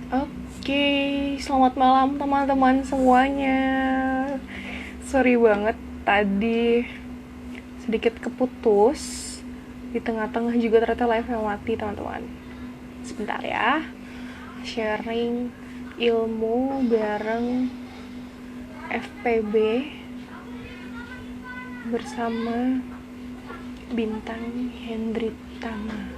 Oke, selamat malam teman-teman semuanya. Sorry banget tadi sedikit keputus. Di tengah-tengah juga ternyata live-nya mati, teman-teman. Sebentar ya. Sharing ilmu bareng FPB bersama Bintang Hendritama.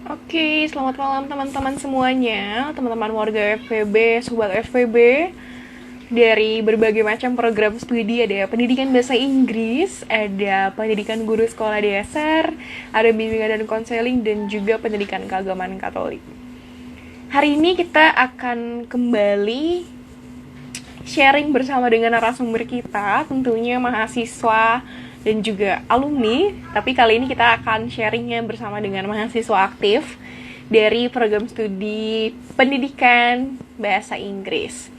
Oke, selamat malam teman-teman semuanya, teman-teman warga FPB, sobat FPB. Dari berbagai macam program studi, ada pendidikan bahasa Inggris, ada pendidikan guru sekolah dasar, ada bimbingan dan konseling, dan juga pendidikan keagamaan Katolik. Hari ini kita akan kembali sharing bersama dengan narasumber kita, tentunya mahasiswa dan juga alumni. Tapi kali ini kita akan sharingnya bersama dengan mahasiswa aktif dari program studi pendidikan bahasa Inggris.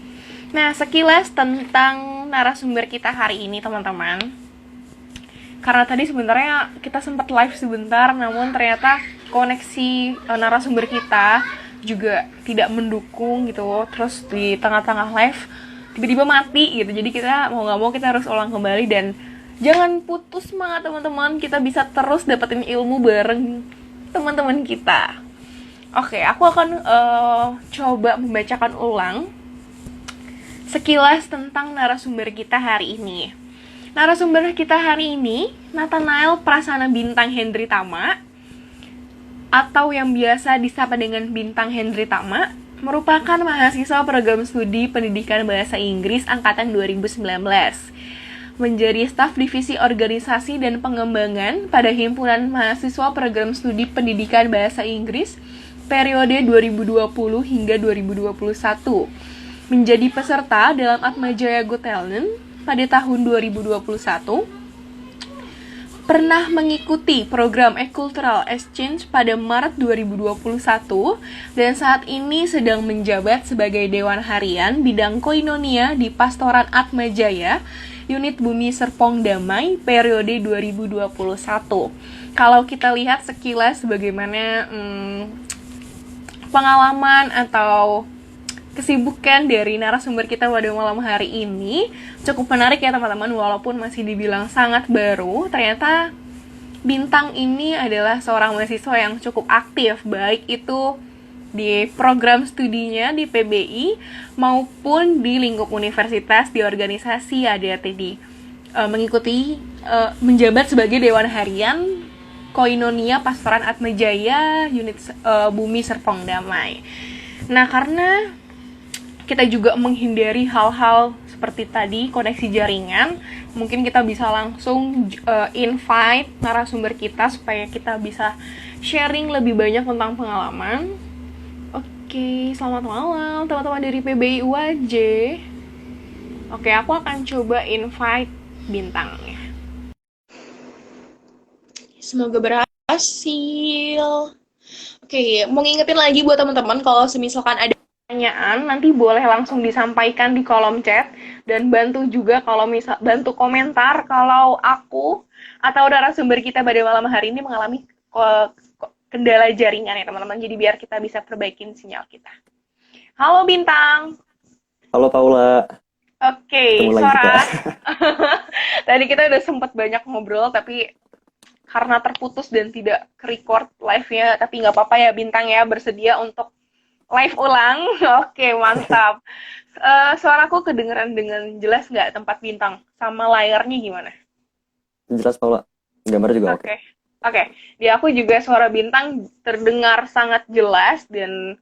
Nah, sekilas tentang narasumber kita hari ini, teman-teman. Karena tadi sebenarnya kita sempat live sebentar, namun ternyata koneksi narasumber kita juga tidak mendukung gitu. Terus di tengah-tengah live tiba-tiba mati gitu. Jadi kita mau nggak mau kita harus ulang kembali, dan jangan putus semangat teman-teman. Kita bisa terus dapetin ilmu bareng teman-teman kita. Oke, aku akan coba membacakan ulang sekilas tentang narasumber kita hari ini. Narasumber kita hari ini, Nathanael Prasana Bintang Hendritama, atau yang biasa disapa dengan Bintang Hendritama, merupakan mahasiswa program studi pendidikan bahasa Inggris angkatan 2019. Menjadi staf divisi organisasi dan pengembangan pada Himpunan Mahasiswa Program Studi Pendidikan Bahasa Inggris periode 2020 hingga 2021. Menjadi peserta dalam Atmajaya Got Talent pada tahun 2021, pernah mengikuti program E-Cultural Exchange pada Maret 2021, dan saat ini sedang menjabat sebagai Dewan Harian Bidang Koinonia di Pastoran Atmajaya, Unit Bumi Serpong Damai, periode 2021. Kalau kita lihat sekilas bagaimana pengalaman atau kesibukan dari narasumber kita pada malam hari ini, cukup menarik ya teman-teman. Walaupun masih dibilang sangat baru, ternyata Bintang ini adalah seorang mahasiswa yang cukup aktif, baik itu di program studinya di PBI maupun di lingkup universitas, di organisasi, ada tadi mengikuti menjabat sebagai Dewan Harian Koinonia Pastoran Atmajaya Unit Bumi Serpong Damai. Nah, karena kita juga menghindari hal-hal seperti tadi, koneksi jaringan, mungkin kita bisa langsung invite narasumber kita supaya kita bisa sharing lebih banyak tentang pengalaman. Oke, selamat malam teman-teman dari PBI UAJ. Oke, aku akan coba invite Bintangnya. Semoga berhasil. Oke, mau ngingetin lagi buat teman-teman kalau semisalkan ada pertanyaan, nanti boleh langsung disampaikan di kolom chat, dan bantu juga kalau bantu komentar kalau aku atau narasumber kita pada malam hari ini mengalami kendala jaringan ya teman-teman. Jadi biar kita bisa perbaikin sinyal kita. Halo Bintang. Halo Paula, Oke, ketemu lagi kita. Sora. Tadi kita udah sempat banyak ngobrol, tapi karena terputus dan tidak ke-record live-nya, tapi nggak apa-apa ya Bintang ya, bersedia untuk live ulang. Oke, mantap. Suaraku kedengeran dengan jelas nggak tempat Bintang? Sama layarnya gimana? Jelas Paula, gambar juga oke. Oke. Oke, di aku juga suara Bintang terdengar sangat jelas, dan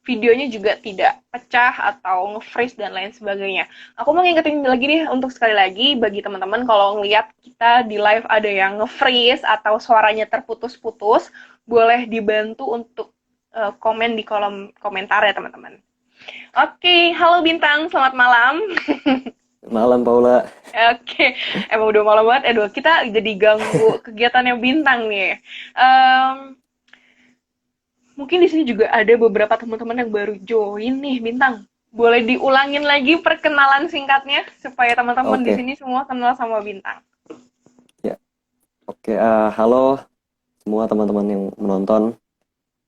videonya juga tidak pecah atau nge-freeze dan lain sebagainya. Aku mau ngingetin lagi nih untuk sekali lagi bagi teman-teman kalau ngelihat kita di live ada yang nge-freeze atau suaranya terputus-putus, boleh dibantu untuk komen di kolom komentar ya teman-teman. Oke, halo Bintang, selamat malam. Malam Paula. Oke, emang udah malam banget. Aduh, kita jadi ganggu kegiatannya Bintang nih. Em, Mungkin di sini juga ada beberapa teman-teman yang baru join nih, Bintang. Boleh diulangin lagi perkenalan singkatnya supaya teman-teman di Oke, sini semua kenal sama Bintang. ya. Oke, halo semua teman-teman yang menonton.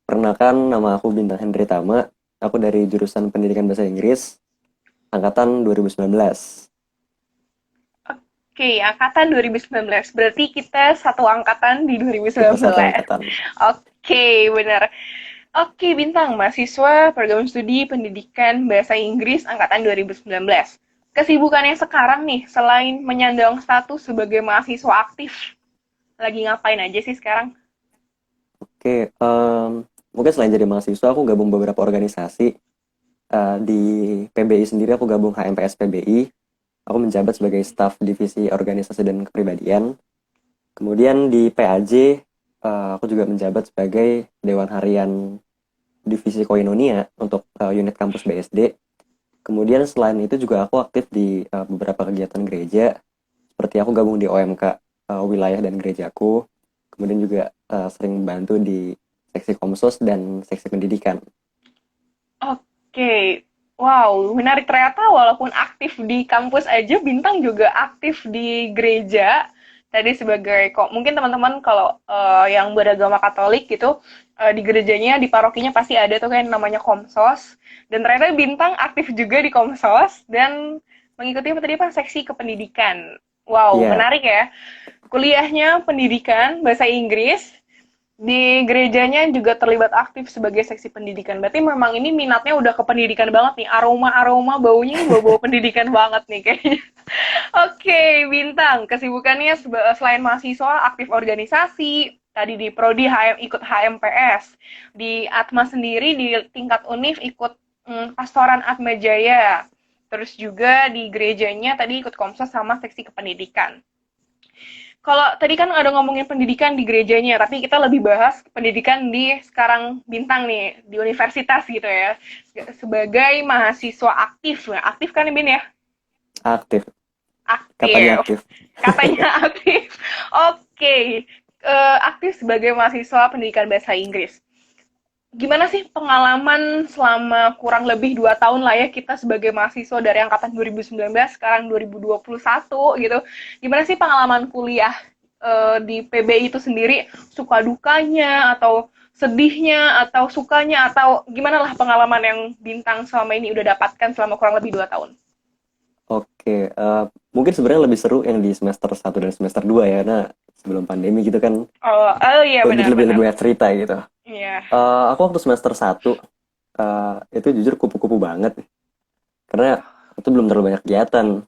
Perkenalkan, nama aku Bintang Hendri Tama. Aku dari jurusan Pendidikan Bahasa Inggris, angkatan 2019. Oke, angkatan 2019. Berarti kita satu angkatan di Kita satu 2019. angkatan. Oke, benar. Oke, Bintang, mahasiswa program studi pendidikan bahasa Inggris angkatan 2019. Kesibukannya sekarang nih, selain menyandang status sebagai mahasiswa aktif, lagi ngapain aja sih sekarang? Oke, mungkin selain jadi mahasiswa, aku gabung beberapa organisasi. Di PBI sendiri aku gabung HMPS PBI. Aku menjabat sebagai staf divisi organisasi dan kepribadian. Kemudian di PAJ, aku juga menjabat sebagai Dewan Harian Divisi Koinonia untuk unit kampus BSD. Kemudian selain itu juga aku aktif di beberapa kegiatan gereja, seperti aku gabung di OMK wilayah dan gerejaku. Kemudian juga sering membantu di seksi Komsos dan seksi pendidikan. Oke, wow, menarik ternyata walaupun aktif di kampus aja, Bintang juga aktif di gereja. Tadi sebagai kok mungkin teman-teman kalau yang beragama Katolik gitu di gerejanya di parokinya pasti ada tuh kan namanya Komsos. Dan ternyata Bintang aktif juga di Komsos dan mengikuti apa tadi Pak seksi kependidikan. Wow, Iya, menarik ya. Kuliahnya pendidikan bahasa Inggris, di gerejanya juga terlibat aktif sebagai seksi pendidikan. Berarti memang ini minatnya udah ke pendidikan banget nih. Aroma-aroma baunya ini bau-bau pendidikan banget nih kayaknya. Oke, Bintang. Kesibukannya selain mahasiswa, aktif organisasi. Tadi di Prodi HM, ikut HMPS. Di Atma sendiri di tingkat UNIF ikut Pastoran Atma Jaya. Terus juga di gerejanya tadi ikut Komsos sama seksi kependidikan. Kalau tadi kan ada ngomongin pendidikan di gerejanya, tapi kita lebih bahas pendidikan di sekarang Bintang nih, di universitas gitu ya. Sebagai mahasiswa aktif. Nah, aktif kan Bin ya? aktif. Katanya Aktif. aktif. Katanya aktif. Oke. Aktif sebagai mahasiswa pendidikan bahasa Inggris. Gimana sih pengalaman selama kurang lebih 2 tahun lah ya kita sebagai mahasiswa dari angkatan 2019 sekarang 2021 gitu. Gimana sih pengalaman kuliah di PBI itu sendiri, suka dukanya atau sedihnya atau sukanya atau gimana lah pengalaman yang Bintang selama ini udah dapatkan selama kurang lebih 2 tahun? Oke, mungkin sebenarnya lebih seru yang di semester 1 dan semester 2 ya, karena sebelum pandemi gitu kan, Oh, oh iya jadi benar-benar. lebih banyak cerita gitu. Iya. Aku waktu semester 1, itu jujur kupu-kupu banget, karena itu belum terlalu banyak kegiatan.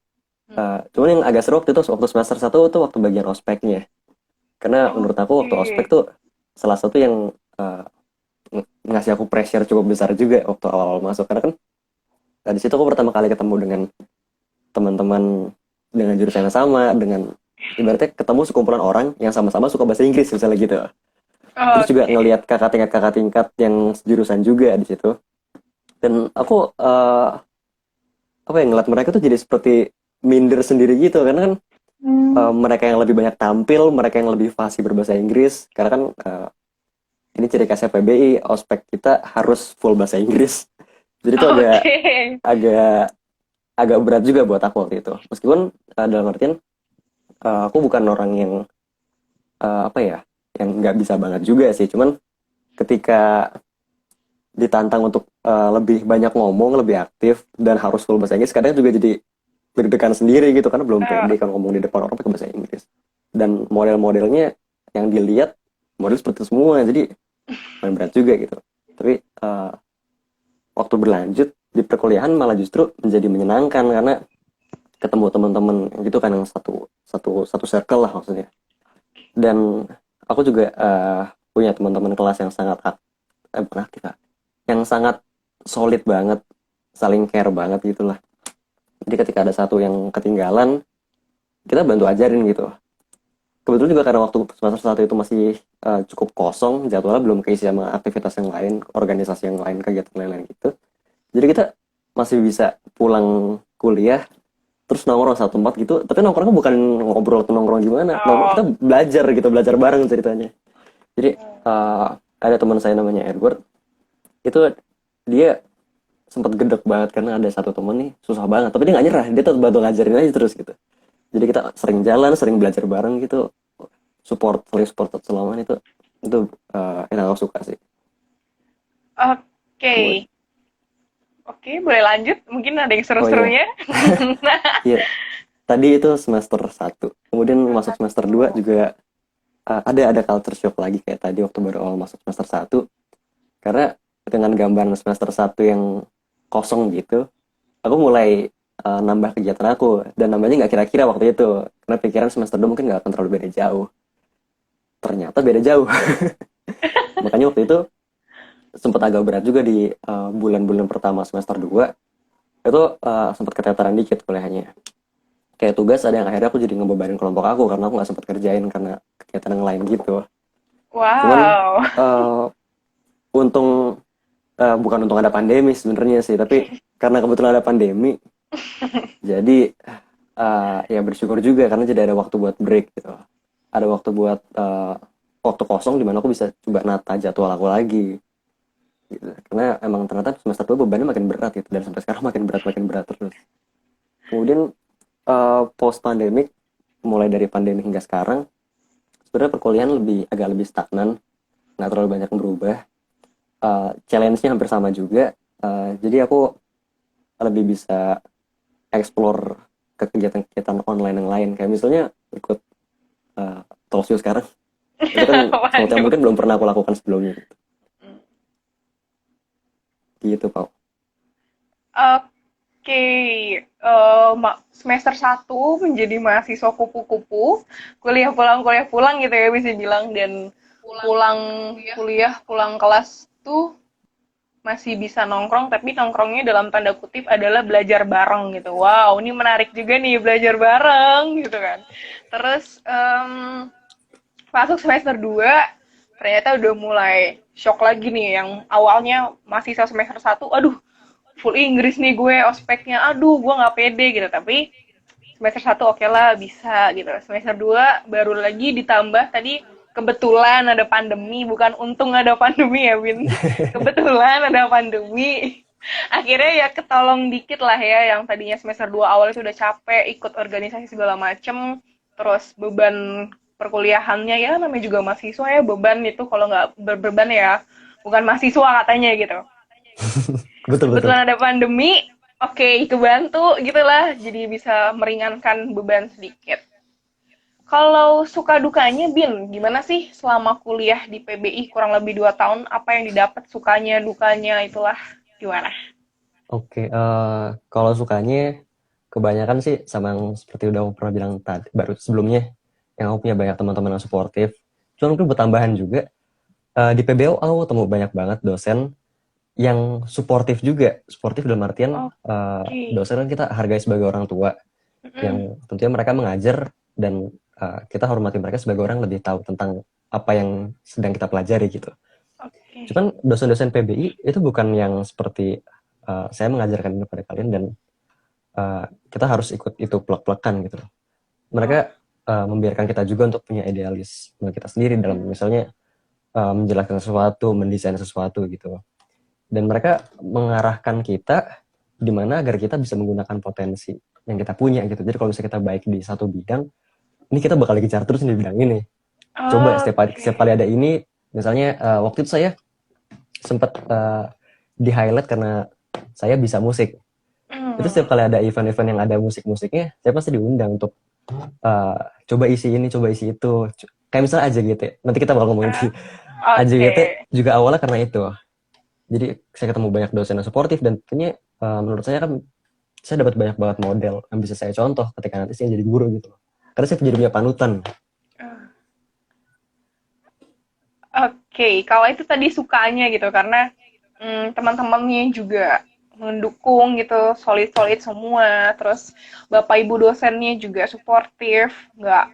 Cuman yang agak seru waktu itu, waktu semester 1 tuh waktu bagian ospeknya. Karena menurut aku waktu ospek Oke. tuh salah satu yang ngasih aku pressure cukup besar juga waktu awal-awal masuk. Karena kan di situ aku pertama kali ketemu dengan teman-teman dengan jurusan yang sama, dengan ibaratnya ketemu sekumpulan orang yang sama-sama suka bahasa Inggris misalnya gitu. Terus juga Oke. ngelihat kakak tingkat yang jurusan juga di situ. Dan aku apa ya, ngeliat mereka tuh jadi seperti minder sendiri gitu karena kan mereka yang lebih banyak tampil, mereka yang lebih fasih berbahasa Inggris. Karena kan ini ciri khasnya PBI, ospek kita harus full bahasa Inggris. Jadi itu agak Oke. agak agak berat juga buat aku waktu itu. Meskipun dalam artian aku bukan orang yang apa ya, yang nggak bisa banget juga sih. Cuman ketika ditantang untuk lebih banyak ngomong, lebih aktif dan harus full bahasa Inggris, kadang juga jadi deg-degan sendiri gitu karena belum Eh, pede kalau ngomong di depan orang pakai bahasa Inggris. Dan model-modelnya yang dilihat model seperti itu semua, jadi main berat juga gitu. Tapi waktu berlanjut di perkuliahan malah justru menjadi menyenangkan karena ketemu teman-teman gitu kan yang satu satu satu circle lah maksudnya. Dan aku juga punya teman-teman kelas yang sangat bukan aktif ya, yang sangat solid banget, saling care banget gitulah. Jadi ketika ada satu yang ketinggalan, kita bantu ajarin gitu. Kebetulan juga karena waktu semester 1 itu masih cukup kosong, jadwalnya belum keisi sama aktivitas yang lain, organisasi yang lain, kegiatan lain-lain gitu. Jadi kita masih bisa pulang kuliah terus nongkrong satu tempat gitu, tapi nongkrongnya bukan ngobrol atau nongkrong gimana, nongkrong Oh. kita belajar gitu, belajar bareng ceritanya. Jadi ada teman saya namanya Edward, itu dia sempat gedek banget karena ada satu temen nih susah banget, tapi dia nggak nyerah, dia tetap bantu ngajarin aja terus gitu. Jadi kita sering jalan, sering belajar bareng gitu, saling support selama itu yang aku suka sih. Oke. Kemudian, Oke, boleh lanjut. Mungkin ada yang oh iya, seru-serunya. iya, tadi itu semester 1, kemudian masuk semester 2 juga ada culture shock lagi kayak tadi waktu baru awal masuk semester 1, karena dengan gambaran semester 1 yang kosong gitu, aku mulai nambah kegiatan aku, dan nambahnya nggak kira-kira waktu itu, karena pikiran semester 2 mungkin nggak akan terlalu beda jauh, ternyata beda jauh. Makanya waktu itu sempat agak berat juga di bulan-bulan pertama semester 2, itu sempat keteteran dikit kuliahnya, kayak tugas ada yang akhirnya aku jadi ngebebanin kelompok aku karena aku nggak sempat kerjain karena kegiatan yang lain gitu. Cuman Wow. eh, untung, bukan untung ada pandemi sebenarnya sih, tapi karena kebetulan ada pandemi, jadi ya bersyukur juga karena jadi ada waktu buat break gitu, ada waktu buat waktu kosong di mana aku bisa coba nata jadwal aku lagi gitu. Karena emang ternyata semester 2 bebannya makin berat gitu, dan sampai sekarang makin berat terus. Kemudian post pandemic, mulai dari pandemi hingga sekarang, sebenarnya perkuliahan agak lebih stagnan, nggak terlalu banyak yang berubah. Challenge-nya hampir sama juga. Jadi aku lebih bisa explore ke kegiatan-kegiatan online yang lain, kayak misalnya ikut talkshow sekarang. Itu kan sesuatu yang Waduh. mungkin belum pernah aku lakukan sebelumnya gitu, Pak. Oke, semester 1 menjadi mahasiswa kupu-kupu, kuliah pulang gitu ya bisa bilang, dan pulang kuliah, pulang kelas tuh masih bisa nongkrong, tapi nongkrongnya dalam tanda kutip adalah belajar bareng gitu. Wow, ini menarik juga nih belajar bareng gitu kan. Terus masuk semester 2 ternyata udah mulai shock lagi nih, yang awalnya mahasiswa semester 1, aduh full Inggris nih gue ospeknya, aduh gue nggak pede gitu, tapi semester 1 oke lah bisa gitu. Semester 2 baru lagi ditambah tadi, kebetulan ada pandemi, bukan untung ada pandemi ya Win, kebetulan ada pandemi, akhirnya ya ketolong dikit lah ya, yang tadinya semester 2 awal itu udah capek ikut organisasi segala macem, terus beban perkuliahannya ya namanya juga mahasiswa ya, beban itu kalau nggak berbeban ya bukan mahasiswa katanya gitu. Betul betul. Kebetulan ada pandemi, oke, kebantu gitulah, jadi bisa meringankan beban sedikit. Kalau suka dukanya, Bin, gimana sih selama kuliah di PBI kurang lebih 2 tahun, apa yang didapat sukanya, dukanya, itulah gimana? Oke, kalau sukanya kebanyakan sih sama yang seperti udah aku pernah bilang tadi baru sebelumnya, yang aku punya banyak teman-teman yang suportif. Cuman mungkin bertambahan juga, di PBO aku ketemu banyak banget dosen yang suportif juga. Suportif dalam artian, Oke. dosen kan kita hargai sebagai orang tua, Mm-mm. yang tentunya mereka mengajar, dan kita hormati mereka sebagai orang lebih tahu tentang apa yang sedang kita pelajari gitu. Oke. Cuman dosen-dosen PBI itu bukan yang seperti saya mengajarkan ini pada kalian dan kita harus ikut itu plek-plekan gitu loh. Mereka Oh. membiarkan kita juga untuk punya idealisme kita sendiri dalam misalnya menjelaskan sesuatu, mendesain sesuatu gitu. Dan mereka mengarahkan kita di mana agar kita bisa menggunakan potensi yang kita punya gitu. Jadi kalau misalnya kita baik di satu bidang, ini kita bakal dikejar terus di bidang ini. Coba setiap kali Oke. ada ini, misalnya waktu itu saya sempat di highlight karena saya bisa musik. Itu Hmm. setiap kali ada event-event yang ada musik-musiknya, saya pasti diundang untuk uh, coba isi ini, coba isi itu. Kayak misalnya AJGT, nanti kita bakal ngomongin di Oke. AJGT juga awalnya karena itu. Jadi saya ketemu banyak dosen yang suportif, dan tentunya menurut saya kan saya dapat banyak banget model yang bisa saya contoh ketika nanti saya jadi guru gitu. Karena saya jadi punya panutan. Oke, kalau itu tadi sukanya gitu, karena teman-temannya juga mendukung gitu, solid-solid semua. Terus bapak ibu dosennya juga suportif, nggak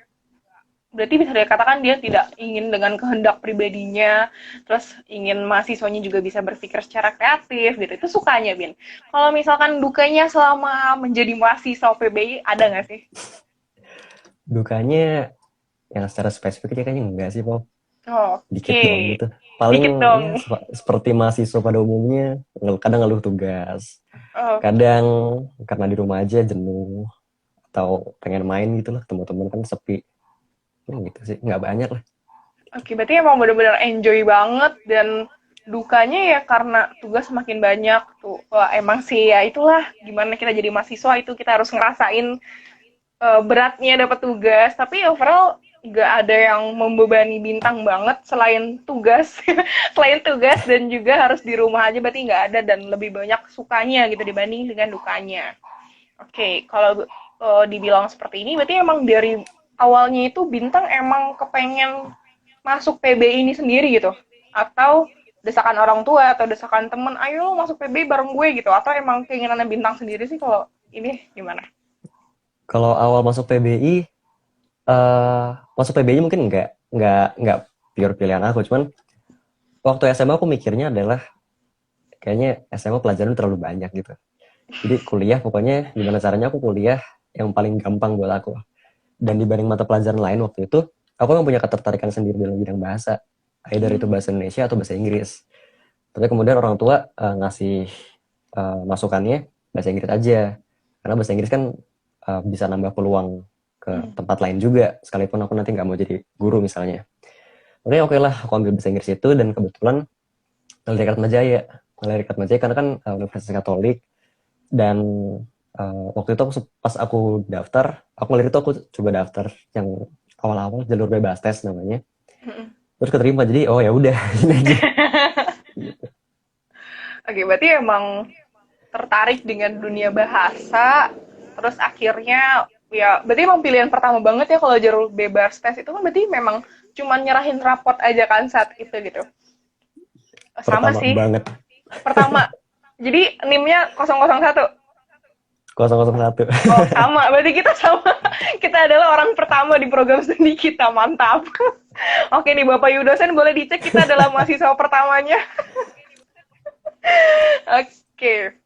berarti bisa dikatakan dia tidak ingin dengan kehendak pribadinya, terus ingin mahasiswanya juga bisa berpikir secara kreatif gitu. Itu sukanya, Bin. Kalau misalkan dukanya selama menjadi mahasiswa PBI ada nggak sih? Dukanya yang secara spesifik kayaknya enggak sih, Pop. Dikit Oke, doang gitu. Paling dikit ya dong. seperti mahasiswa pada umumnya, kadang ngeluh tugas. Oke. Kadang karena di rumah aja jenuh atau pengen main gitu lah, teman-teman kan sepi. Ya gitu sih, nggak banyak lah. Oke, berarti emang bener-bener enjoy banget dan dukanya ya karena tugas semakin banyak tuh. Wah, emang sih ya itulah gimana kita jadi mahasiswa itu kita harus ngerasain beratnya dapat tugas. Tapi overall nggak ada yang membebani Bintang banget selain tugas, selain tugas dan juga harus di rumah aja berarti nggak ada dan lebih banyak sukanya gitu dibanding dengan dukanya. Oke, kalau dibilang seperti ini berarti emang dari awalnya itu Bintang emang kepengen masuk PB ini sendiri gitu? Atau desakan orang tua atau desakan temen, ayo lu masuk PB bareng gue gitu? Atau emang keinginannya Bintang sendiri sih kalau ini gimana? Kalau awal masuk PBI, masuk PBI mungkin nggak pure pilihan aku, cuman waktu SMA aku mikirnya adalah kayaknya SMA pelajaran terlalu banyak gitu. Jadi kuliah pokoknya gimana caranya aku kuliah yang paling gampang buat aku. Dan dibanding mata pelajaran lain waktu itu, aku memang punya ketertarikan sendiri dalam bidang bahasa. Either itu bahasa Indonesia atau bahasa Inggris. Tapi kemudian orang tua ngasih masukannya bahasa Inggris aja. Karena bahasa Inggris kan bisa nambah peluang ke tempat lain juga, sekalipun aku nanti nggak mau jadi guru misalnya. Oke lah, aku ambil bahasa Inggris itu dan kebetulan ngelirik Atmajaya. Ngelirik Atmajaya karena kan Universitas Katolik dan waktu itu pas aku daftar, aku ngelirik itu aku coba daftar yang awal-awal jalur bebas tes namanya. Terus keterima jadi oh ya udah ini aja. Oke, berarti emang tertarik dengan dunia bahasa, terus akhirnya ya berarti emang pilihan pertama banget ya kalau jalur bebas tes itu kan berarti memang cuman nyerahin rapot aja kan saat itu gitu. Sama Pertama sih. banget Pertama. Jadi NIM-nya 001. 001. Oh, sama. Berarti kita sama. Kita adalah orang pertama di program studi kita. Mantap. Oke nih, Bapak Yudosen boleh dicek kita adalah mahasiswa pertamanya. Oke.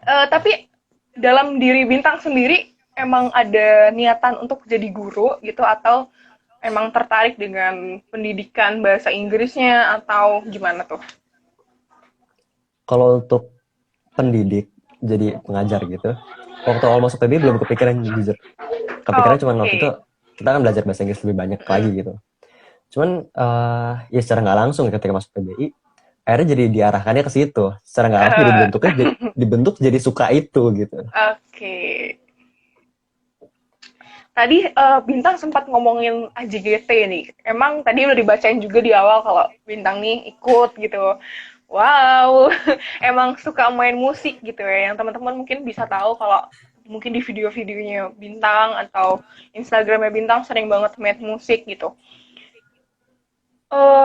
Tapi dalam diri Bintang sendiri emang ada niatan untuk jadi guru gitu atau emang tertarik dengan pendidikan bahasa Inggrisnya atau gimana tuh? Kalau untuk pendidik jadi pengajar gitu, waktu awal masuk PB belum kepikiran jujur. Kepikiran cuma waktu itu Oke. kita kan belajar bahasa Inggris lebih banyak lagi gitu. Cuman ya secara nggak langsung ketika masuk PBI, akhirnya jadi diarahkannya ke situ. Secara nggak langsung jadi dibentuk jadi suka itu gitu. Oke. Tadi Bintang sempat ngomongin AJGT nih. Emang tadi udah dibacain juga di awal kalau Bintang nih ikut gitu. Wow, emang suka main musik gitu ya. Yang teman-teman mungkin bisa tahu kalau mungkin di video-videonya Bintang atau Instagramnya Bintang sering banget main musik gitu.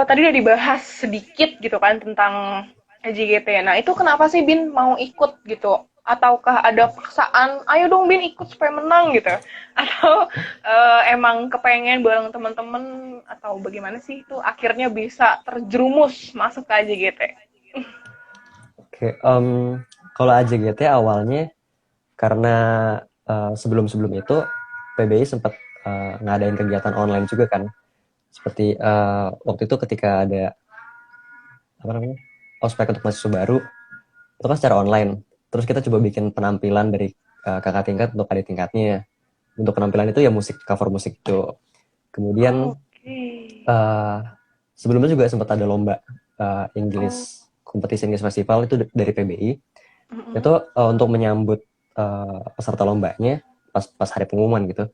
Tadi udah dibahas sedikit gitu kan tentang LGGT. Nah, itu kenapa sih Bin mau ikut gitu? Ataukah ada paksaan, ayo dong Bin ikut supaya menang gitu? Atau emang kepengen bareng teman-teman atau bagaimana sih itu akhirnya bisa terjerumus masuk ke LGGT? Oke, kalau AJGT awalnya karena sebelum-sebelum itu PBI sempat ngadain kegiatan online juga kan. Seperti waktu itu ketika ada apa namanya ospek untuk mahasiswa baru itu kan secara online. Terus kita coba bikin penampilan dari kakak tingkat untuk adik tingkatnya. Untuk penampilan itu ya musik, cover musik itu. Kemudian Oke. uh, sebelumnya juga sempat ada lomba Oh. English Competition English Festival itu dari PBI. Mm-mm. Itu untuk menyambut peserta lombanya pas hari pengumuman gitu.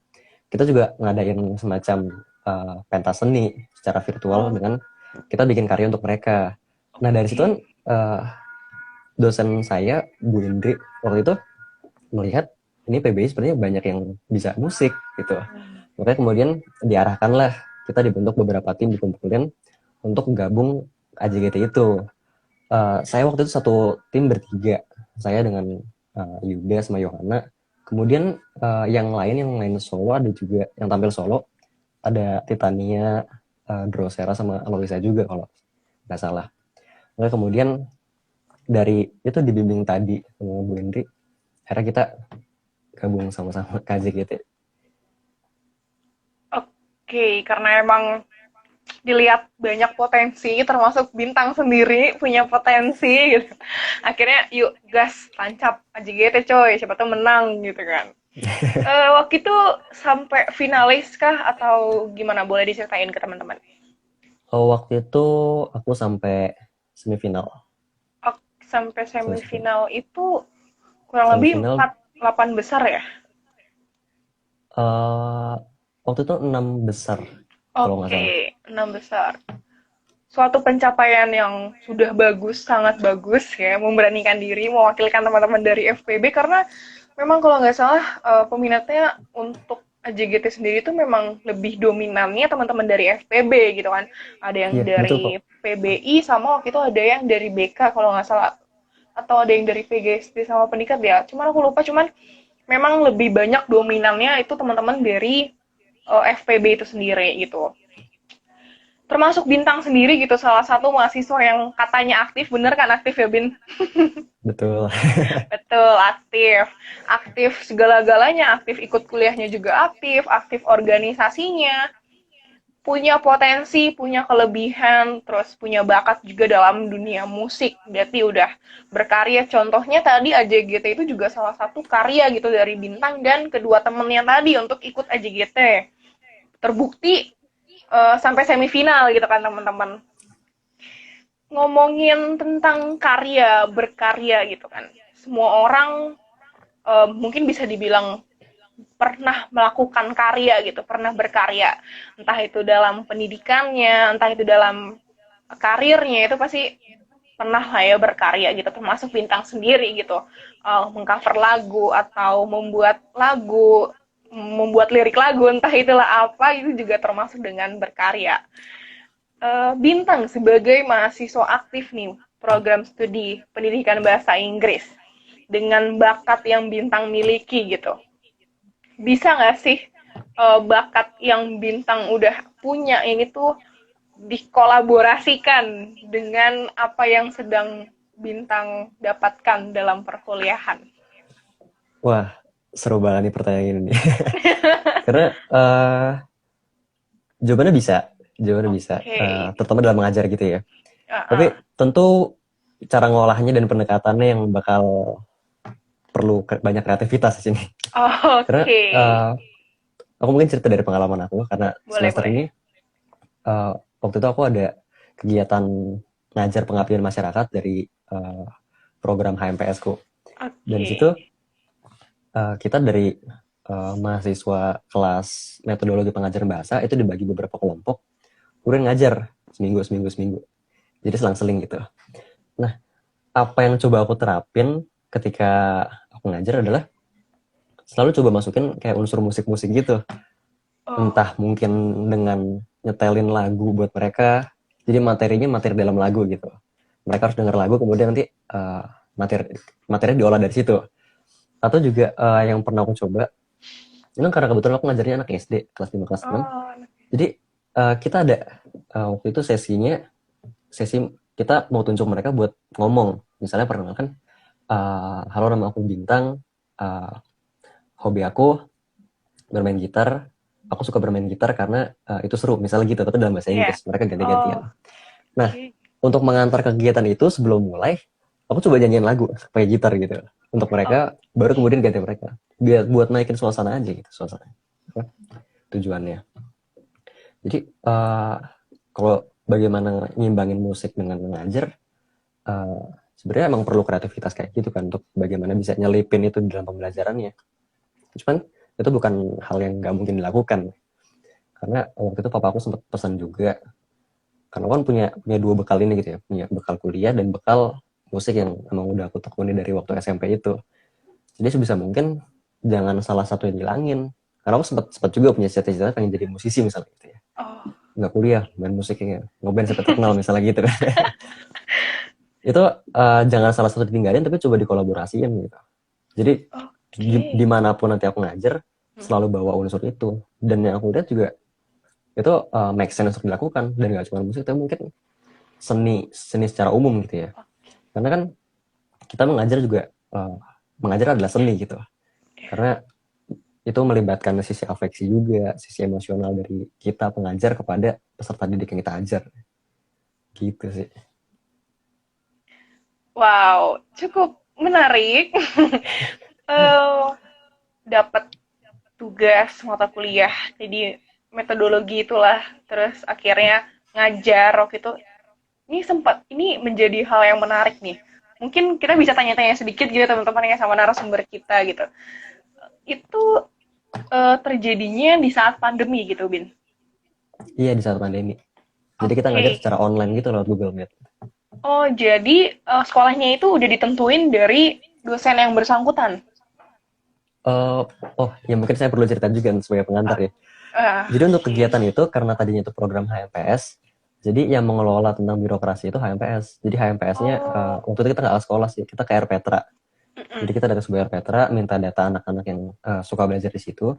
Kita juga ngadain semacam pentas seni secara virtual Oh. dengan kita bikin karya untuk mereka. Nah dari situ kan Oke. dosen saya Bu Indri waktu itu melihat ini PBI sebenarnya banyak yang bisa musik gitu. Makanya kemudian diarahkanlah kita dibentuk beberapa tim dikumpulin untuk gabung AJGT itu. Saya waktu itu satu tim bertiga. Saya dengan Yuda sama Yohana. Kemudian yang lain yang main solo ada juga yang tampil solo. ada Titania, Drosera sama Aloisa juga kalau nggak salah. Nah, kemudian dari itu dibimbing tadi sama Bu Indri, akhirnya kita gabung sama-sama KJGT. Oke, karena emang dilihat banyak potensi, termasuk bintang sendiri punya potensi gitu. Akhirnya yuk gas, tancap AJGT coy, siapa tuh menang gitu kan. Waktu itu sampai finalis kah atau gimana? Boleh diceritain ke teman-teman. Waktu itu aku sampai semifinal. Oh, sampai Semifinal. semifinal itu kurang lebih Semifinal 4 8 besar ya? eh waktu itu 6 besar kalau nggak salah. Oke, 6 besar. Suatu pencapaian yang sudah bagus, sangat bagus ya, memberanikan diri mewakilkan teman-teman dari FPB karena memang kalau nggak salah peminatnya untuk AJGT sendiri itu memang lebih dominannya teman-teman dari FPB gitu kan. Ada yang Iya, betul kok. dari PBI sama waktu itu ada yang dari BK kalau nggak salah atau ada yang dari PGSD sama pendikat ya. Cuman aku lupa, cuman memang lebih banyak dominannya itu teman-teman dari FPB itu sendiri gitu. Termasuk Bintang sendiri gitu, salah satu mahasiswa yang katanya aktif, bener kan aktif ya Bin? Betul. Betul, aktif. Aktif segala-galanya, aktif ikut kuliahnya juga aktif, aktif organisasinya, punya potensi, punya kelebihan, terus punya bakat juga dalam dunia musik. Berarti udah berkarya. Contohnya tadi AJGT itu juga salah satu karya gitu dari Bintang dan kedua temennya tadi untuk ikut AJGT. Terbukti sampai semifinal gitu kan teman-teman. Ngomongin tentang karya, berkarya gitu kan. Semua orang mungkin bisa dibilang pernah melakukan karya gitu, pernah berkarya. Entah itu dalam pendidikannya, entah itu dalam karirnya, itu pasti pernah lah ya berkarya gitu, termasuk Bintang sendiri gitu. Mengcover lagu atau membuat lirik lagu, entah itulah apa, itu juga termasuk dengan berkarya. Bintang sebagai mahasiswa aktif nih, program studi pendidikan bahasa Inggris, dengan bakat yang Bintang miliki gitu. Bisa nggak sih bakat yang Bintang udah punya ini tuh dikolaborasikan dengan apa yang sedang Bintang dapatkan dalam perkuliahan? Wah, seru banget nih pertanyaan ini. Karena jawabannya bisa, Oke. terutama dalam mengajar gitu ya. Uh-uh. Tapi tentu cara ngolahnya dan pendekatannya yang bakal perlu banyak kreativitas di sini. Karena Oke. aku mungkin cerita dari pengalaman aku, karena Boleh, semester boleh. ini waktu itu aku ada kegiatan ngajar pengabdian masyarakat dari program HMPS ku. Dan di situ Oke. kita dari mahasiswa kelas metodologi pengajaran bahasa itu dibagi beberapa kelompok, kemudian ngajar seminggu. Jadi selang-seling gitu. Nah, apa yang coba aku terapin ketika aku ngajar adalah selalu coba masukin kayak unsur musik-musik gitu. Oh, Entah mungkin dengan nyetelin lagu buat mereka, jadi materinya materi dalam lagu gitu. Mereka harus dengar lagu, kemudian nanti materi diolah dari situ. Atau juga yang pernah aku coba, ini karena kebetulan aku ngajarnya anak SD, kelas 5, kelas 6. oh, Jadi kita ada, waktu itu sesi kita mau tunjuk mereka buat ngomong. Misalnya perkenalkan, halo nama aku Bintang, hobi aku bermain gitar, aku suka bermain gitar karena itu seru, misalnya gitu, tapi dalam bahasa ya. Inggris, mereka ganti-gantian. Oh, Nah, oke. untuk mengantar kegiatan itu sebelum mulai, aku coba nyanyiin lagu pakai gitar gitu. Untuk mereka, baru kemudian ganti mereka. Biar buat naikin suasana aja gitu, suasana. Tujuannya. Jadi, kalau bagaimana ngimbangin musik dengan mengajar, sebenarnya emang perlu kreativitas kayak gitu kan, untuk bagaimana bisa nyelipin itu dalam pembelajarannya. Cuman, itu bukan hal yang nggak mungkin dilakukan. Karena waktu itu papa aku sempat pesan juga, karena kan punya dua bekal ini gitu ya, punya bekal kuliah dan bekal musik yang emang udah aku tekuni dari waktu SMP itu. Jadi sebisa mungkin jangan salah satu yang hilangin. Karena aku sempat juga punya cita-cita pengen jadi musisi misalnya gitu ya. Oh, Nggak kuliah, main musiknya, ngeband sampai terkenal misalnya gitu. Itu jangan salah satu ditinggalin, tapi coba dikolaborasiin gitu. Jadi oke. dimanapun nanti aku ngajar, Hmm. selalu bawa unsur itu. Dan yang aku lihat juga itu make sense untuk dilakukan, dan nggak cuma musik tapi mungkin seni seni secara umum gitu ya, karena kan kita mengajar juga, mengajar adalah seni gitu, karena itu melibatkan sisi afeksi juga, sisi emosional dari kita pengajar kepada peserta didik yang kita ajar, gitu sih. Wow, cukup menarik. Eh, Dapat tugas mata kuliah, jadi metodologi itulah. Terus akhirnya ngajar waktu itu. Ini menjadi hal yang menarik nih. Mungkin kita bisa tanya-tanya sedikit gitu teman-teman yang sama narasumber kita gitu. Itu terjadinya di saat pandemi gitu, Bin. Iya, di saat pandemi. Jadi kita ngajar Oke. secara online gitu lewat Google Meet. Oh, jadi sekolahnya itu udah ditentuin dari dosen yang bersangkutan. Eh, oh, ya mungkin saya perlu cerita juga sebagai pengantar ya. Jadi untuk Oke. kegiatan itu, karena tadinya itu program HMPS, jadi yang mengelola tentang birokrasi itu HMPS. Jadi HMPS-nya, Oh. waktu itu kita nggak ke sekolah sih, kita ke RPetra. Jadi Mm-mm. kita dari sebuah RPetra, minta data anak-anak yang suka belajar di situ.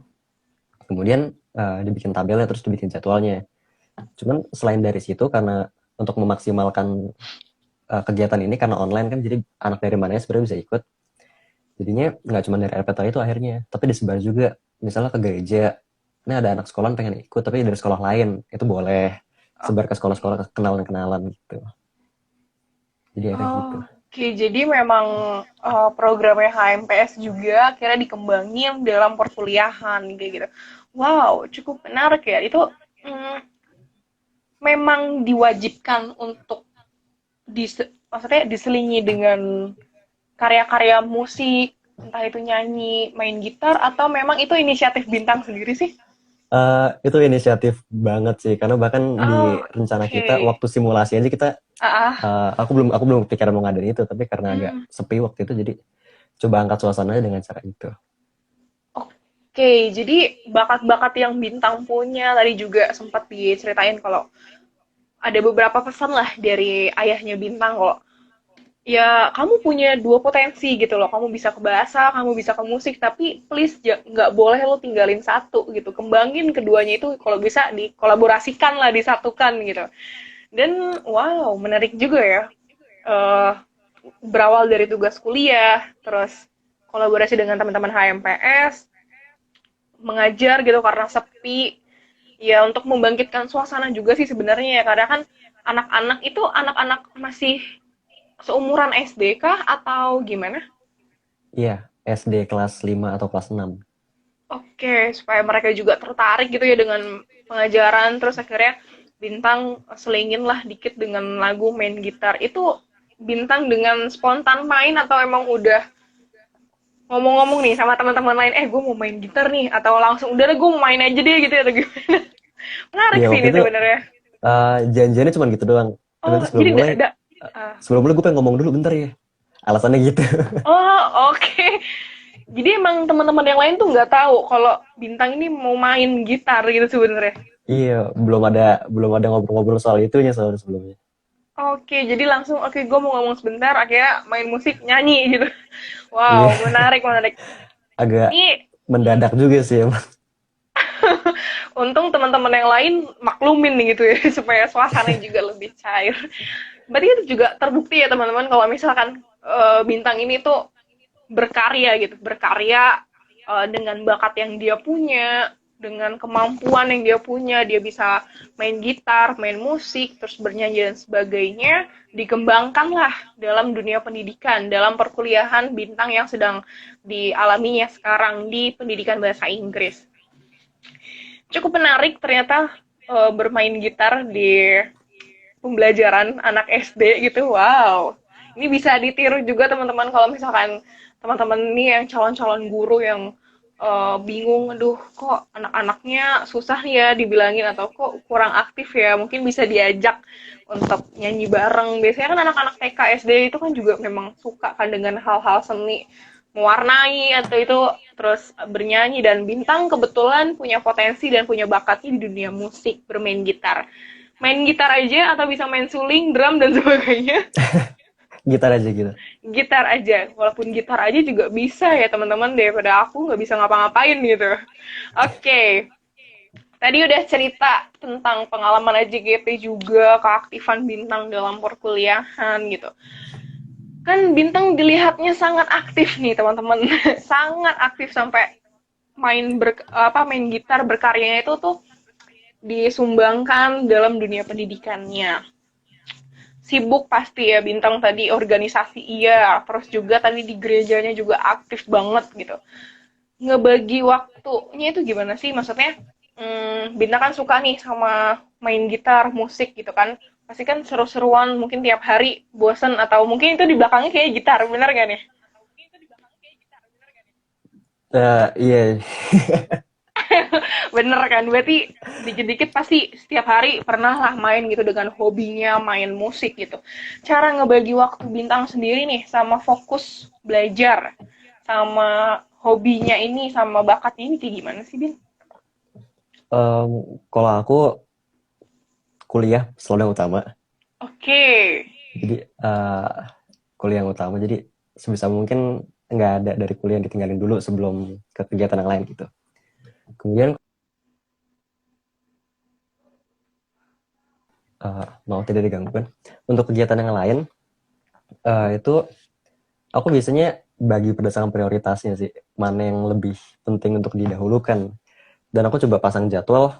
Kemudian dibikin tabelnya, terus dibikin jadwalnya. Cuman selain dari situ, karena untuk memaksimalkan kegiatan ini, karena online kan, jadi anak dari mana sebenarnya bisa ikut. Jadinya nggak cuma dari RPTA itu akhirnya, tapi disebar juga. Misalnya ke gereja, ini ada anak sekolah pengen ikut, tapi dari sekolah lain, itu boleh. Sebar ke sekolah-sekolah, ke kenalan-kenalan gitu. Jadi ya kayak gitu. Oke, jadi memang programnya HMPS juga akhirnya dikembangin dalam perkuliahan kayak gitu. Wow, cukup menarik ya. Itu mm, memang diwajibkan untuk maksudnya diselingi dengan karya-karya musik, entah itu nyanyi, main gitar, atau memang itu inisiatif Bintang sendiri sih? Itu inisiatif banget sih, karena bahkan di Oh, rencana kita, oke. waktu simulasi aja kita, Ah, aku belum pikiran mau ngadain itu, tapi karena agak hmm. sepi waktu itu, jadi coba angkat suasananya dengan cara itu. Oke, jadi bakat-bakat yang Bintang punya tadi juga sempat diceritain kalau ada beberapa pesan lah dari ayahnya Bintang kalau ya kamu punya dua potensi gitu loh, kamu bisa ke bahasa, kamu bisa ke musik, tapi please nggak boleh lo tinggalin satu gitu, kembangin keduanya itu, kalau bisa dikolaborasikan lah, disatukan gitu. Dan wow, menarik juga ya. Eh Berawal dari tugas kuliah, terus kolaborasi dengan teman-teman HMPS, mengajar gitu karena sepi, ya untuk membangkitkan suasana juga sih sebenarnya ya, karena kan anak-anak itu anak-anak masih seumuran SD kah atau gimana? Iya, SD kelas 5 atau kelas 6. Oke, supaya mereka juga tertarik gitu ya dengan pengajaran, terus akhirnya Bintang selingin lah dikit dengan lagu main gitar. Itu Bintang dengan spontan main atau emang udah ngomong-ngomong nih sama teman-teman lain, gue mau main gitar nih, atau langsung udah deh gue mau main aja deh gitu atau gimana? Menarik Iya, sih waktu ini itu sebenarnya. janjiannya cuma gitu doang. Oh, Nanti jadi ada. Uh, sebelum mulai gue pengen ngomong dulu bentar ya. Alasannya gitu. oh, oke. Okay. Jadi emang teman-teman yang lain tuh nggak tahu kalau Bintang ini mau main gitar gitu sebenarnya. Iya, belum ada ngobrol-ngobrol soal itunya soalnya sebelumnya. Oke, jadi langsung oke gue mau ngomong sebentar, akhirnya main musik nyanyi gitu. Iya, Wow, menarik menarik. agak Ini mendadak juga sih emang. untung teman-teman yang lain maklumin nih gitu ya supaya suasananya juga lebih cair. Berarti itu juga terbukti ya teman-teman kalau misalkan Bintang ini tuh berkarya gitu, berkarya dengan bakat yang dia punya, dengan kemampuan yang dia punya, dia bisa main gitar, main musik, terus bernyanyi dan sebagainya, dikembangkanlah dalam dunia pendidikan, dalam perkuliahan Bintang yang sedang dialaminya sekarang di pendidikan bahasa Inggris. Cukup menarik ternyata bermain gitar di pembelajaran anak SD gitu. Wow. Ini bisa ditiru juga teman-teman kalau misalkan teman-teman ini yang calon-calon guru yang bingung, aduh kok anak-anaknya susah ya dibilangin atau kok kurang aktif ya, mungkin bisa diajak untuk nyanyi bareng. Biasanya kan anak-anak TK SD itu kan juga memang suka kan dengan hal-hal seni, mewarnai atau itu, terus bernyanyi, dan Bintang kebetulan punya potensi dan punya bakatnya di dunia musik, bermain gitar. Main gitar aja atau bisa main suling, drum dan sebagainya. Gitar aja gitu. Gitar aja, walaupun gitar aja juga bisa ya teman-teman, daripada aku nggak bisa ngapa-ngapain gitu. Oke, Tadi udah cerita tentang pengalaman AJGP juga, keaktifan Bintang dalam perkuliahan gitu. Kan Bintang dilihatnya sangat aktif nih teman-teman, sangat aktif sampai main gitar berkaryanya itu tuh disumbangkan dalam dunia pendidikannya. Sibuk pasti ya Bintang tadi organisasi iya, terus juga tadi di gerejanya juga aktif banget gitu. Ngebagi waktunya itu gimana sih? Maksudnya, Bintang kan suka nih sama main gitar, musik gitu kan. Pasti kan seru-seruan, mungkin tiap hari bosen atau mungkin itu di belakangnya kayak gitar, bener gak nih? Iya. Bener kan? Berarti dikit-dikit pasti setiap hari pernah lah main gitu dengan hobinya main musik gitu. Cara ngebagi waktu Bintang sendiri nih sama fokus belajar, sama hobinya ini, sama bakatnya ini kayak gimana sih, Bin? Kalau aku kuliah selalu yang utama. Oke. Jadi kuliah yang utama. Jadi sebisa mungkin nggak ada dari kuliah yang ditinggalin dulu sebelum ke kegiatan yang lain gitu. Kemudian mau tidak diganggu kan. Untuk kegiatan yang lain itu aku biasanya bagi berdasarkan prioritasnya sih. Mana yang lebih penting untuk didahulukan. Dan aku coba pasang jadwal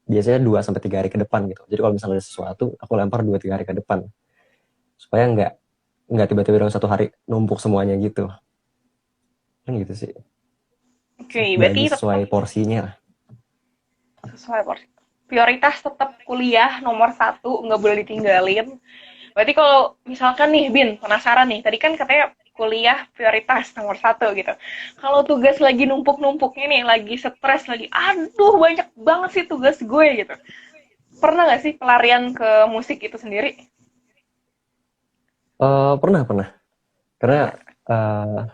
biasanya 2-3 hari ke depan gitu. Jadi kalau misalnya ada sesuatu, aku lempar 2-3 hari ke depan. Supaya nggak tiba-tiba dalam satu hari numpuk semuanya gitu. Kan gitu sih. Oke, Bagi berarti tetap sesuai porsinya. sesuai prioritas tetap kuliah nomor satu, nggak boleh ditinggalin. Berarti kalau misalkan nih, Bin, penasaran nih, tadi kan katanya kuliah prioritas nomor satu gitu. Kalau tugas lagi numpuk-numpuknya nih, lagi stres, lagi aduh banyak banget sih tugas gue gitu. Pernah nggak sih pelarian ke musik itu sendiri? Pernah. Karena uh,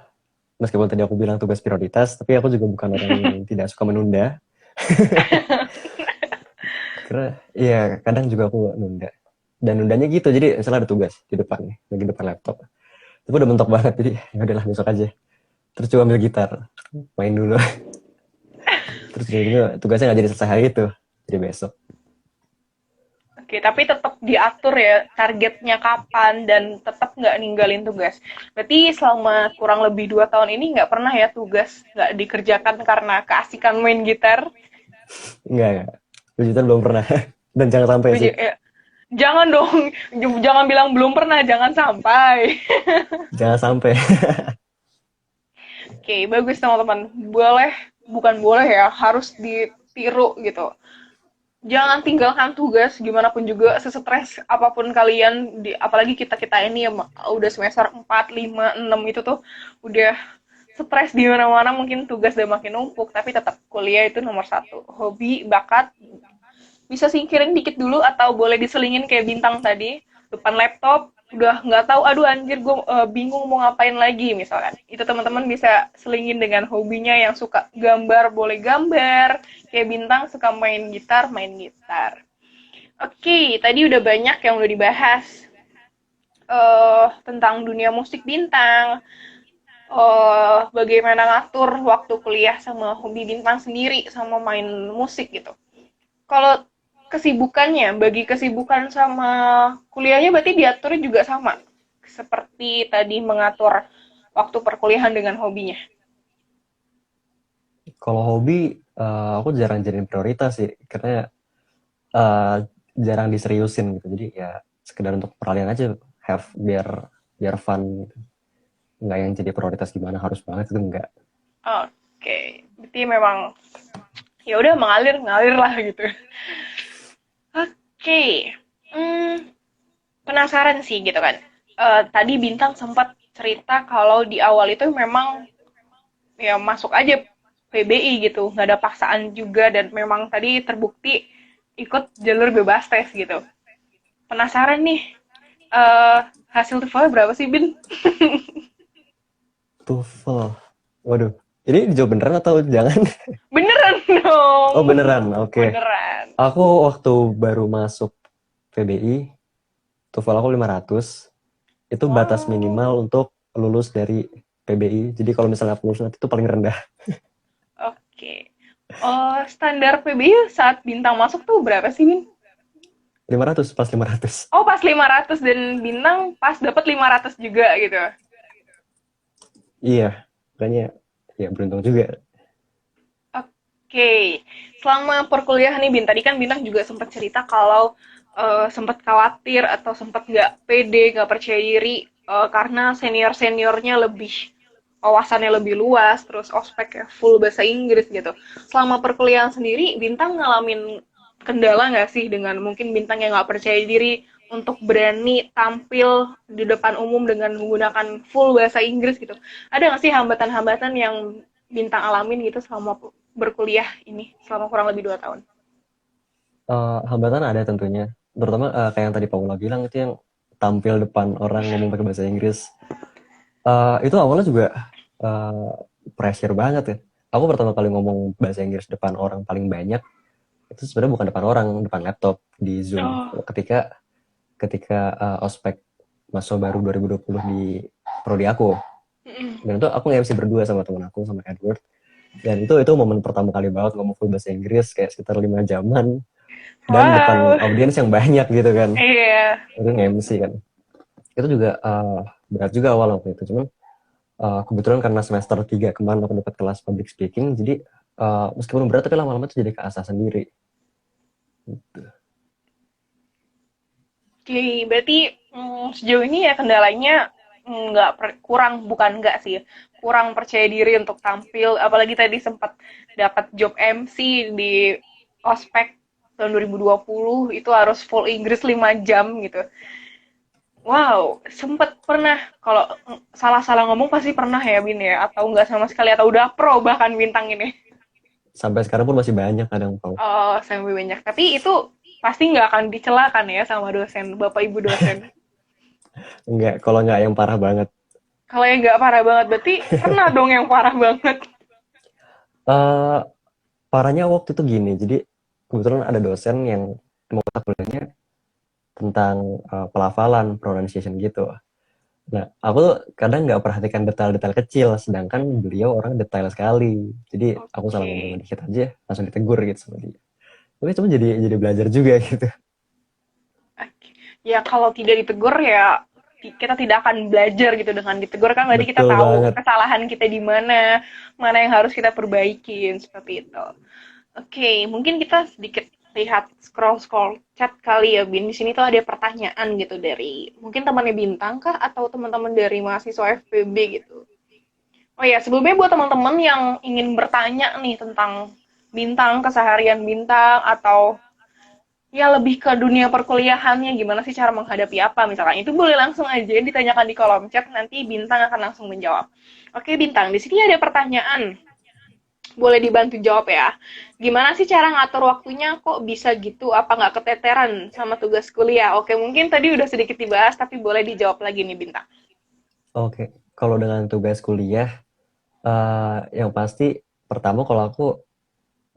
meskipun tadi aku bilang tugas prioritas, tapi aku juga bukan orang yang tidak suka menunda. Karena ya kadang juga aku nunda. Dan nundanya gitu, jadi misalnya ada tugas di depan nih, lagi depan laptop. Itu udah mentok banget, jadi ya udahlah besok aja. Terus coba ambil gitar, main dulu. Terus juga tugasnya nggak jadi selesai hari itu, jadi besok. Oke, tapi tetap diatur ya targetnya kapan dan tetap nggak ninggalin tugas. Berarti selama kurang lebih 2 tahun ini nggak pernah ya tugas nggak dikerjakan karena keasikan main gitar. Enggak. Kejutan belum pernah. Dan jangan sampai sih. Jangan dong, jangan bilang belum pernah, jangan sampai. Jangan sampai. Oke, bagus teman-teman. Boleh, bukan boleh ya, harus ditiru gitu. Jangan tinggalkan tugas gimana pun juga sesetres apapun kalian apalagi kita-kita ini ya udah semester 4, 5, 6 itu tuh udah stres di mana-mana mungkin tugas udah makin numpuk tapi tetap kuliah itu nomor satu. Hobi, bakat bisa singkirin dikit dulu atau boleh diselingin kayak Bintang tadi depan laptop udah nggak tahu aduh anjir gue bingung mau ngapain lagi misalkan itu teman-teman bisa selingin dengan hobinya yang suka gambar boleh gambar kayak Bintang suka main gitar. Oke, tadi udah banyak yang udah dibahas tentang dunia musik Bintang, bagaimana ngatur waktu kuliah sama hobi Bintang sendiri sama main musik gitu. Kalau kesibukannya, bagi kesibukan sama kuliahnya berarti diatur juga sama. Seperti tadi mengatur waktu perkuliahan dengan hobinya. Kalau hobi, aku jarang jadiin prioritas sih. Karena uh, jarang diseriusin gitu. Jadi ya sekedar untuk peralihan aja. Biar fun gitu. Nggak yang jadi prioritas gimana harus banget itu enggak. Oke, berarti memang ya udah mengalir lah gitu. Oke, penasaran sih gitu kan. Tadi Bintang sempat cerita kalau di awal itu memang ya masuk aja PBI gitu, nggak ada paksaan juga dan memang tadi terbukti ikut jalur bebas tes gitu. Penasaran nih, hasil TOEFL berapa sih Bin? TOEFL. Waduh. Ini dijawab beneran atau jangan? Beneran dong. Oh beneran, oke. Beneran. Aku waktu baru masuk PBI, TOEFL aku 500. Itu batas Wow. minimal untuk lulus dari PBI. Jadi kalau misalnya aku lulus nanti itu paling rendah. Oke. Oh, standar PBU saat bintang masuk tuh berapa sih, Bin? 500 pas 500. Oh, pas 500 dan bintang pas dapat 500 juga gitu. Iya, makanya ya beruntung juga. Oke, selama perkuliahan nih Bin, tadi kan Bintang juga sempat cerita kalau sempat khawatir atau sempat nggak pede, nggak percaya diri karena senior-seniornya lebih wawasannya lebih luas, terus ospeknya full bahasa Inggris gitu. Selama perkuliahan sendiri, Bintang ngalamin kendala nggak sih dengan mungkin Bintang yang nggak percaya diri untuk berani tampil di depan umum dengan menggunakan full bahasa Inggris gitu. Ada nggak sih hambatan-hambatan yang Bintang alamin gitu selama berkuliah ini selama kurang lebih 2 tahun. Hambatan ada tentunya, terutama kayak yang tadi Paula bilang itu yang tampil depan orang ngomong pakai bahasa Inggris. Itu awalnya juga uh, pressure banget ya. Aku pertama kali ngomong bahasa Inggris depan orang paling banyak itu sebenarnya bukan depan orang, depan laptop di Zoom. Oh, Ketika ketika ospek mahasiswa baru 2020 di prodi aku. mm-mm. Dan itu aku nge-MC berdua sama temen aku, sama Edward. Dan itu momen pertama kali banget ngomong full bahasa Inggris kayak sekitar 5 jaman dan depan Wow, audiens yang banyak gitu kan. iya. Itu nge-MC kan. Itu juga berat juga awal waktu itu. Cuman kebetulan karena semester 3 kemarin aku dapat kelas public speaking, jadi meskipun berat tapi lama-lama itu jadi keasah sendiri. Oke, berarti sejauh ini ya kendalanya kurang, bukan nggak sih, kurang percaya diri untuk tampil, apalagi tadi sempat dapat job MC di ospek tahun 2020 itu harus full Inggris 5 jam gitu. Wow, sempet pernah kalau salah-salah ngomong pasti pernah ya Bin ya, atau nggak sama sekali atau udah pro bahkan Bintang ini. Sampai sekarang pun masih banyak kadang Pau. Oh, sampai banyak. Tapi itu pasti nggak akan dicelakan ya sama dosen, bapak ibu dosen. Enggak, kalau enggak yang parah banget. Kalau yang nggak parah banget, berarti pernah dong yang parah banget. uh, Parahnya waktu itu gini, jadi kebetulan ada dosen yang mau mata kuliahnya tentang pelafalan, pronunciation gitu. Nah, aku tuh kadang nggak perhatikan detail-detail kecil, sedangkan beliau orang detail sekali. Jadi aku salah ngomong Oke. dikit aja, langsung ditegur gitu sama dia. Tapi cuma jadi belajar juga gitu. Oke. Ya kalau tidak ditegur ya kita tidak akan belajar gitu. Dengan ditegur kan berarti kita Betul tahu banget. kesalahan kita di mana, mana yang harus kita perbaikin seperti itu. Oke, mungkin kita sedikit lihat scroll-scroll chat kali ya, Bin. Di sini tuh ada pertanyaan gitu dari mungkin temannya Bintang kah atau teman-teman dari mahasiswa FPB gitu. Oh ya, sebelumnya buat teman-teman yang ingin bertanya nih tentang Bintang, keseharian Bintang atau ya lebih ke dunia perkuliahannya gimana sih cara menghadapi apa misalkan itu boleh langsung aja ditanyakan di kolom chat nanti Bintang akan langsung menjawab. Oke Bintang, di sini ada pertanyaan boleh dibantu jawab ya. Gimana sih cara ngatur waktunya kok bisa gitu? Apa nggak keteteran sama tugas kuliah? Oke, mungkin tadi udah sedikit dibahas, tapi boleh dijawab lagi nih Bintang. Oke, kalau dengan tugas kuliah, yang pasti pertama kalau aku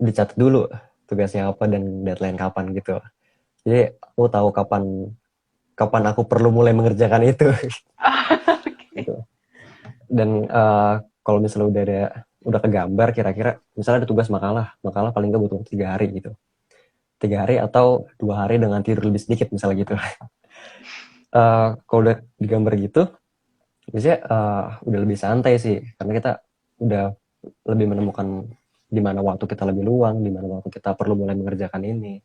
dicatat dulu tugasnya apa dan deadline kapan gitu. Jadi aku tahu kapan kapan aku perlu mulai mengerjakan itu Oke. gitu. Dan kalau misalnya udah kegambar kira-kira misalnya ada tugas makalah paling nggak butuh 3 hari gitu, 3 hari atau 2 hari dengan tidur lebih sedikit misalnya gitu. Kalau udah digambar gitu biasanya udah lebih santai sih karena kita udah lebih menemukan di mana waktu kita lebih luang, di mana waktu kita perlu mulai mengerjakan ini.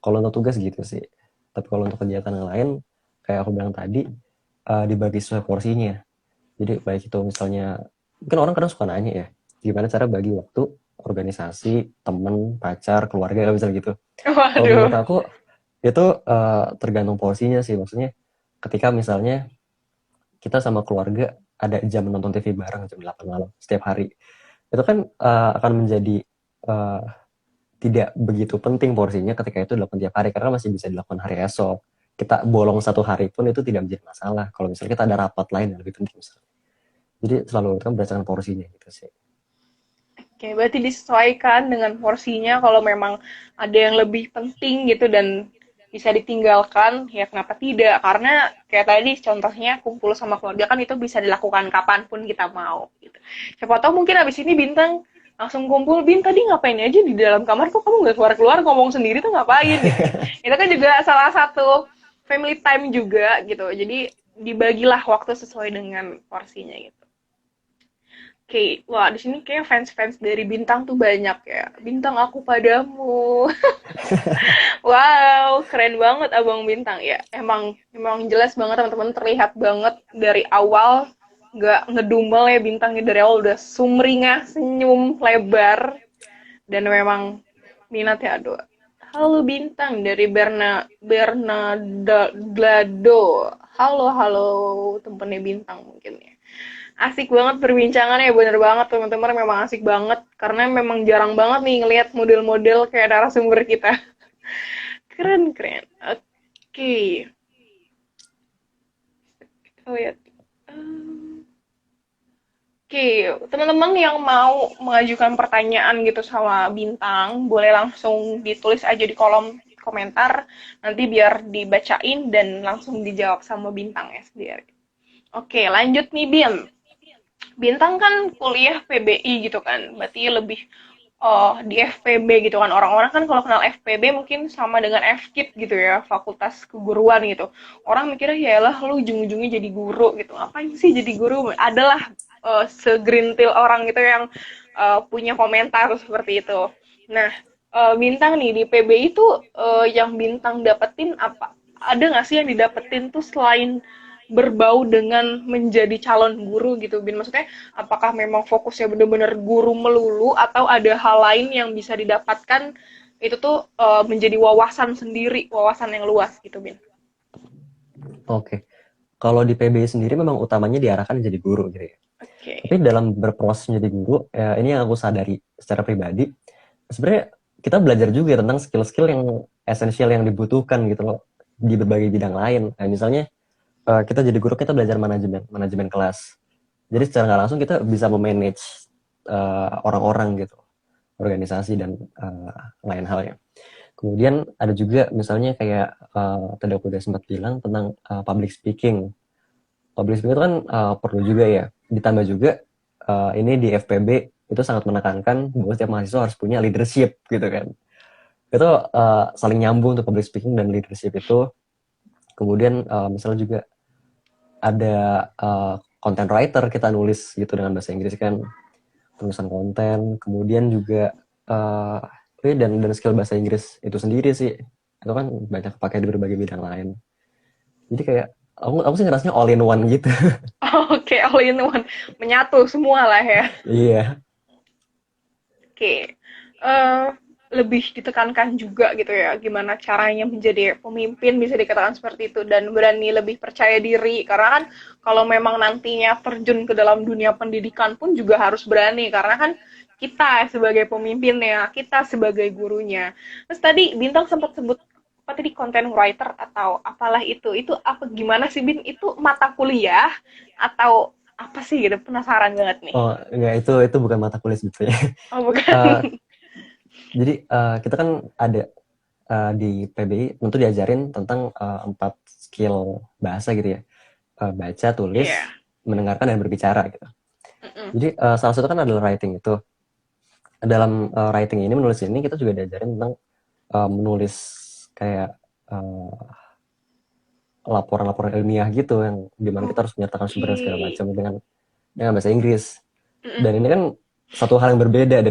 Kalau untuk tugas gitu sih. Tapi kalau untuk kegiatan yang lain kayak aku bilang tadi dibagi sesuai porsinya. Jadi baik itu misalnya, mungkin orang kadang suka nanya ya, gimana cara bagi waktu organisasi, temen, pacar, keluarga, misalnya gitu. Kalau menurut Waduh. aku, itu tergantung porsinya sih. Maksudnya, ketika misalnya kita sama keluarga ada jam nonton TV bareng jam 8 malam setiap hari. Itu kan akan menjadi uh, tidak begitu penting porsinya ketika itu dilakukan tiap hari, karena masih bisa dilakukan hari esok. Kita bolong 1 hari pun itu tidak menjadi masalah. Kalau misalnya kita ada rapat lain yang lebih penting misalnya. Jadi selalu kan berdasarkan porsinya gitu sih. Oke, berarti disesuaikan dengan porsinya kalau memang ada yang lebih penting gitu dan bisa ditinggalkan, ya kenapa tidak? Karena kayak tadi contohnya kumpul sama keluarga kan itu bisa dilakukan kapanpun kita mau gitu. Siapa tahu mungkin abis ini Bintang langsung kumpul, Bin tadi ngapain aja di dalam kamar kok kamu nggak keluar-keluar ngomong sendiri tuh ngapain gitu. Itu kan juga salah satu family time juga gitu. Jadi dibagilah waktu sesuai dengan porsinya gitu. Oke, wah di sini kayak fans-fans dari Bintang tuh banyak ya. Bintang aku padamu. Wow, keren banget Abang Bintang ya. Emang jelas banget teman-teman, terlihat banget dari awal nggak ngedumel ya Bintangnya, dari awal udah sumringah, senyum lebar, dan memang minatnya aduh. Halo Bintang dari Bernardo. Halo halo temennya Bintang mungkin ya. Asik banget perbincangannya, bener banget teman-teman, memang asik banget karena memang jarang banget nih ngelihat model-model kayak narasumber kita. Keren keren. Oke, kita lihat. Oke, teman-teman yang mau mengajukan pertanyaan gitu sama Bintang, boleh langsung ditulis aja di kolom komentar, nanti biar dibacain dan langsung dijawab sama Bintang ya sendiri. Oke, lanjut nih Bin. Bintang kan kuliah PBI gitu kan, berarti lebih di FPB gitu kan. Orang-orang kan kalau kenal FPB mungkin sama dengan FKIP gitu ya, Fakultas Keguruan gitu. Orang mikirnya ya lah lu ujung-ujungnya jadi guru gitu. Ngapain sih jadi guru? Adalah segerintil orang gitu yang punya komentar seperti itu. Nah, Bintang nih di PBI itu yang Bintang dapetin apa? Ada nggak sih yang didapetin tuh selain berbau dengan menjadi calon guru gitu, Bin? Maksudnya, apakah memang fokusnya benar-benar guru melulu atau ada hal lain yang bisa didapatkan itu tuh menjadi wawasan sendiri, wawasan yang luas gitu, Bin? Oke. Kalau di PBI sendiri memang utamanya diarahkan jadi guru gitu ya. Oke. Tapi dalam berproses menjadi guru, ini yang aku sadari secara pribadi, sebenarnya kita belajar juga tentang skill-skill yang esensial yang dibutuhkan gitu loh di berbagai bidang lain. Nah, misalnya kita jadi guru, kita belajar manajemen kelas. Jadi secara nggak langsung kita bisa memanage orang-orang gitu, organisasi dan lain halnya. Kemudian ada juga misalnya kayak tadi aku udah sempat bilang tentang public speaking. Public speaking itu kan perlu juga ya. Ditambah juga ini di FPB itu sangat menekankan bahwa setiap mahasiswa harus punya leadership gitu kan. Itu saling nyambung untuk public speaking dan leadership itu. Kemudian misalnya juga ada content writer, kita nulis gitu dengan bahasa Inggris kan, tulisan konten. Kemudian juga dan skill bahasa Inggris itu sendiri sih, itu kan banyak pakai di berbagai bidang lain. Jadi kayak aku sih ngerasanya all in one gitu. Oke, all in one, menyatu semua lah ya. Iya. Oke. Lebih ditekankan juga gitu ya, gimana caranya menjadi pemimpin, bisa dikatakan seperti itu, dan berani lebih percaya diri, karena kan kalau memang nantinya terjun ke dalam dunia pendidikan pun juga harus berani, karena kan kita sebagai pemimpinnya, kita sebagai gurunya. Terus tadi Bintang sempat sebut apa tadi, content writer atau apalah itu apa, gimana sih Bin, itu mata kuliah atau apa sih gitu, penasaran banget nih. Oh enggak, itu bukan mata kuliah sebetulnya. Oh bukan. Jadi kita kan ada di PBI tentu diajarin tentang 4 skill bahasa gitu ya. Baca, tulis, Iya. mendengarkan, dan berbicara gitu. Jadi salah satu kan adalah writing itu. Dalam writing ini, menulis ini, kita juga diajarin tentang menulis kayak laporan-laporan ilmiah gitu, yang dimana kita harus menyertakan sumber dan segala macam dengan bahasa Inggris. Dan ini kan satu hal yang berbeda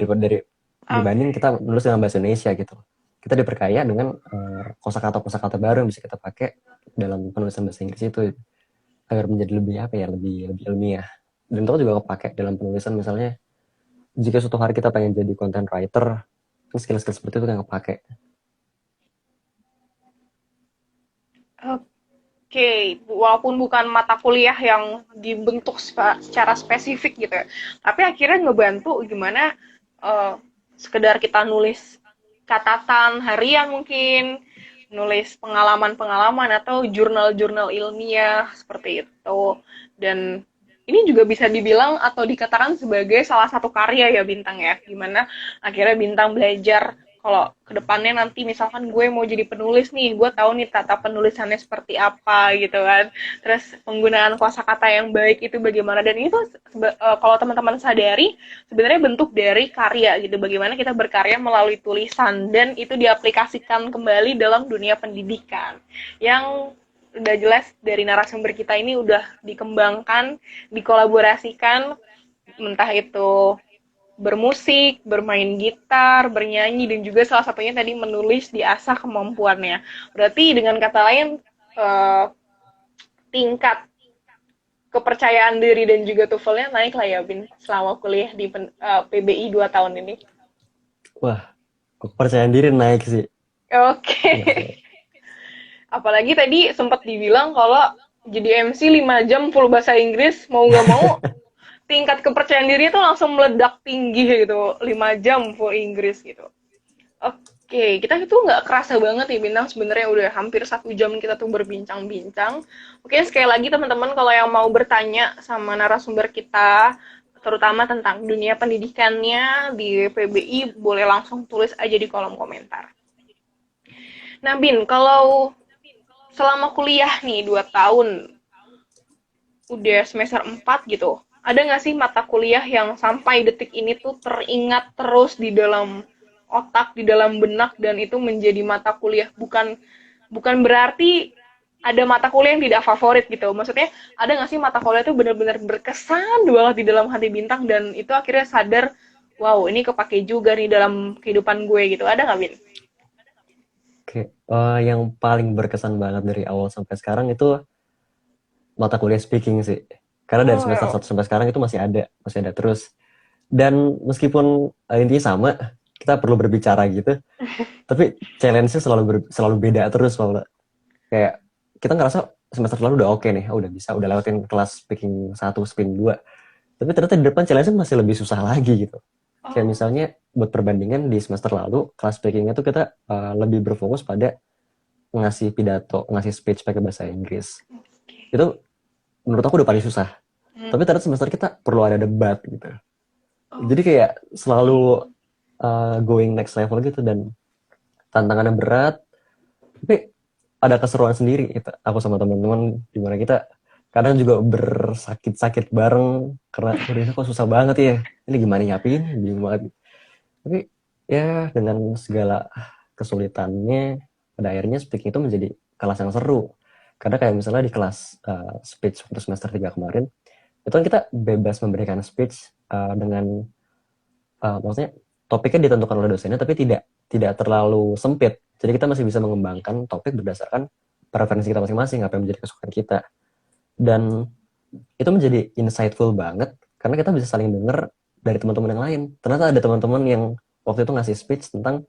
dibanding kita menulis dengan bahasa Indonesia gitu. Kita diperkaya dengan kosakata baru yang bisa kita pakai dalam penulisan bahasa Inggris itu agar menjadi lebih ilmiah. Dan itu juga kepake dalam penulisan, misalnya jika suatu hari kita pengen jadi content writer, kan skill-skill seperti itu yang kepake. Oke, walaupun bukan mata kuliah yang dibentuk secara spesifik gitu ya, tapi akhirnya ngebantu gimana sekedar kita nulis catatan harian mungkin, nulis pengalaman-pengalaman atau jurnal-jurnal ilmiah seperti itu. Dan ini juga bisa dibilang atau dikatakan sebagai salah satu karya ya Bintang ya, gimana akhirnya Bintang belajar kalau kedepannya nanti misalkan gue mau jadi penulis nih, gue tahu nih tata penulisannya seperti apa gitu kan. Terus penggunaan kosakata yang baik itu bagaimana, dan itu kalau teman-teman sadari sebenarnya bentuk dari karya gitu. Bagaimana kita berkarya melalui tulisan dan itu diaplikasikan kembali dalam dunia pendidikan. Yang udah jelas dari narasumber kita ini udah dikembangkan, dikolaborasikan, entah itu bermusik, bermain gitar, bernyanyi, dan juga salah satunya tadi menulis, diasah kemampuannya. Berarti dengan kata lain, eh, tingkat kepercayaan diri dan juga TOEFL-nya naik lah ya, Bin, selama kuliah di PBI 2 tahun ini. Wah, kepercayaan diri naik sih. Oke. Iya sih. Apalagi tadi sempat dibilang kalau jadi MC 5 jam full bahasa Inggris, mau nggak mau tingkat kepercayaan diri itu langsung meledak tinggi gitu, 5 jam full Inggris gitu. Oke, kita itu nggak kerasa banget nih Bintang, sebenarnya udah hampir 1 jam kita tuh berbincang-bincang. Oke, sekali lagi teman-teman kalau yang mau bertanya sama narasumber kita, terutama tentang dunia pendidikannya di PBI, boleh langsung tulis aja di kolom komentar. Nah Bin, kalau selama kuliah nih 2 tahun, udah semester 4 gitu, ada nggak sih mata kuliah yang sampai detik ini tuh teringat terus di dalam otak, di dalam benak, dan itu menjadi mata kuliah? Bukan bukan berarti ada mata kuliah yang tidak favorit gitu. Maksudnya ada nggak sih mata kuliah itu benar-benar berkesan banget di dalam hati Bintang dan itu akhirnya sadar, wow ini kepake juga nih dalam kehidupan gue gitu. Ada nggak Bin? Oke, yang paling berkesan banget dari awal sampai sekarang itu mata kuliah speaking sih. Karena dari semester Oh, 1 sampai sekarang itu masih ada terus. Dan meskipun intinya sama, kita perlu berbicara gitu, tapi challenge-nya selalu beda terus, Paula. Kayak kita ngerasa semester lalu udah oke nih, udah bisa, udah lewatin kelas speaking 1, speaking 2. Tapi ternyata di depan challenge-nya masih lebih susah lagi gitu. Kayak oh, misalnya buat perbandingan di semester lalu, kelas speaking-nya tuh kita lebih berfokus pada ngasih pidato, ngasih speech pakai bahasa Inggris. Itu menurut aku udah paling susah. Tapi ternyata semester kita perlu ada debat gitu. Jadi kayak selalu going next level gitu dan tantangannya berat, tapi ada keseruan sendiri gitu. Aku sama teman-teman dimana kita kadang juga bersakit-sakit bareng karena udah ini kok susah banget ya. Ini gimana nyiapin, bingung banget. Tapi ya dengan segala kesulitannya, pada akhirnya speaking itu menjadi kelas yang seru. Karena kayak misalnya di kelas speech untuk semester 3 kemarin, itu kan kita bebas memberikan speech dengan maksudnya topiknya ditentukan oleh dosennya tapi tidak terlalu sempit. Jadi kita masih bisa mengembangkan topik berdasarkan preferensi kita masing-masing, apa yang menjadi kesukaan kita. Dan itu menjadi insightful banget karena kita bisa saling dengar dari teman-teman yang lain. Ternyata ada teman-teman yang waktu itu ngasih speech tentang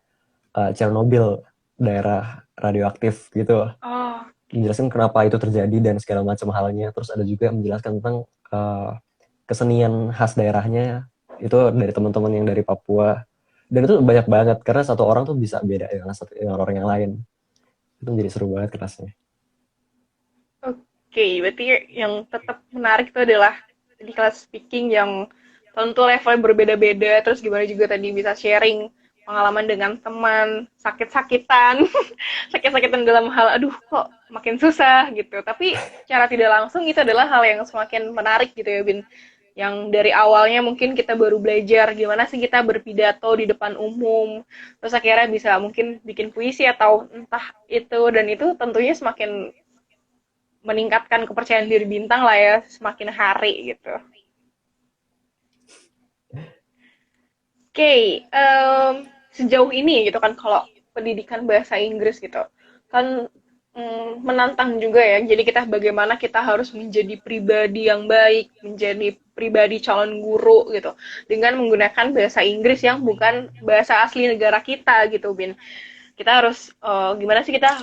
Chernobyl, daerah radioaktif gitu. oh, Menjelaskan kenapa itu terjadi dan segala macam halnya. Terus ada juga menjelaskan tentang kesenian khas daerahnya itu dari teman-teman yang dari Papua. Dan itu banyak banget karena satu orang tuh bisa beda dengan orang yang lain. Itu menjadi seru banget kelasnya. oke, berarti yang tetap menarik itu adalah di kelas speaking yang tentu levelnya berbeda-beda, terus gimana juga tadi bisa sharing pengalaman dengan teman, sakit-sakitan, sakit-sakitan dalam hal, aduh kok makin susah gitu. Tapi cara tidak langsung itu adalah hal yang semakin menarik gitu ya, Bin. Yang dari awalnya mungkin kita baru belajar gimana sih kita berpidato di depan umum, terus akhirnya bisa mungkin bikin puisi atau entah itu, dan itu tentunya semakin meningkatkan kepercayaan diri Bintang lah ya semakin hari gitu. Oke, sejauh ini gitu kan kalau pendidikan bahasa Inggris gitu kan menantang juga ya. Jadi kita bagaimana kita harus menjadi pribadi yang baik, menjadi pribadi calon guru gitu dengan menggunakan bahasa Inggris yang bukan bahasa asli negara kita gitu, Bin. Kita harus gimana sih kita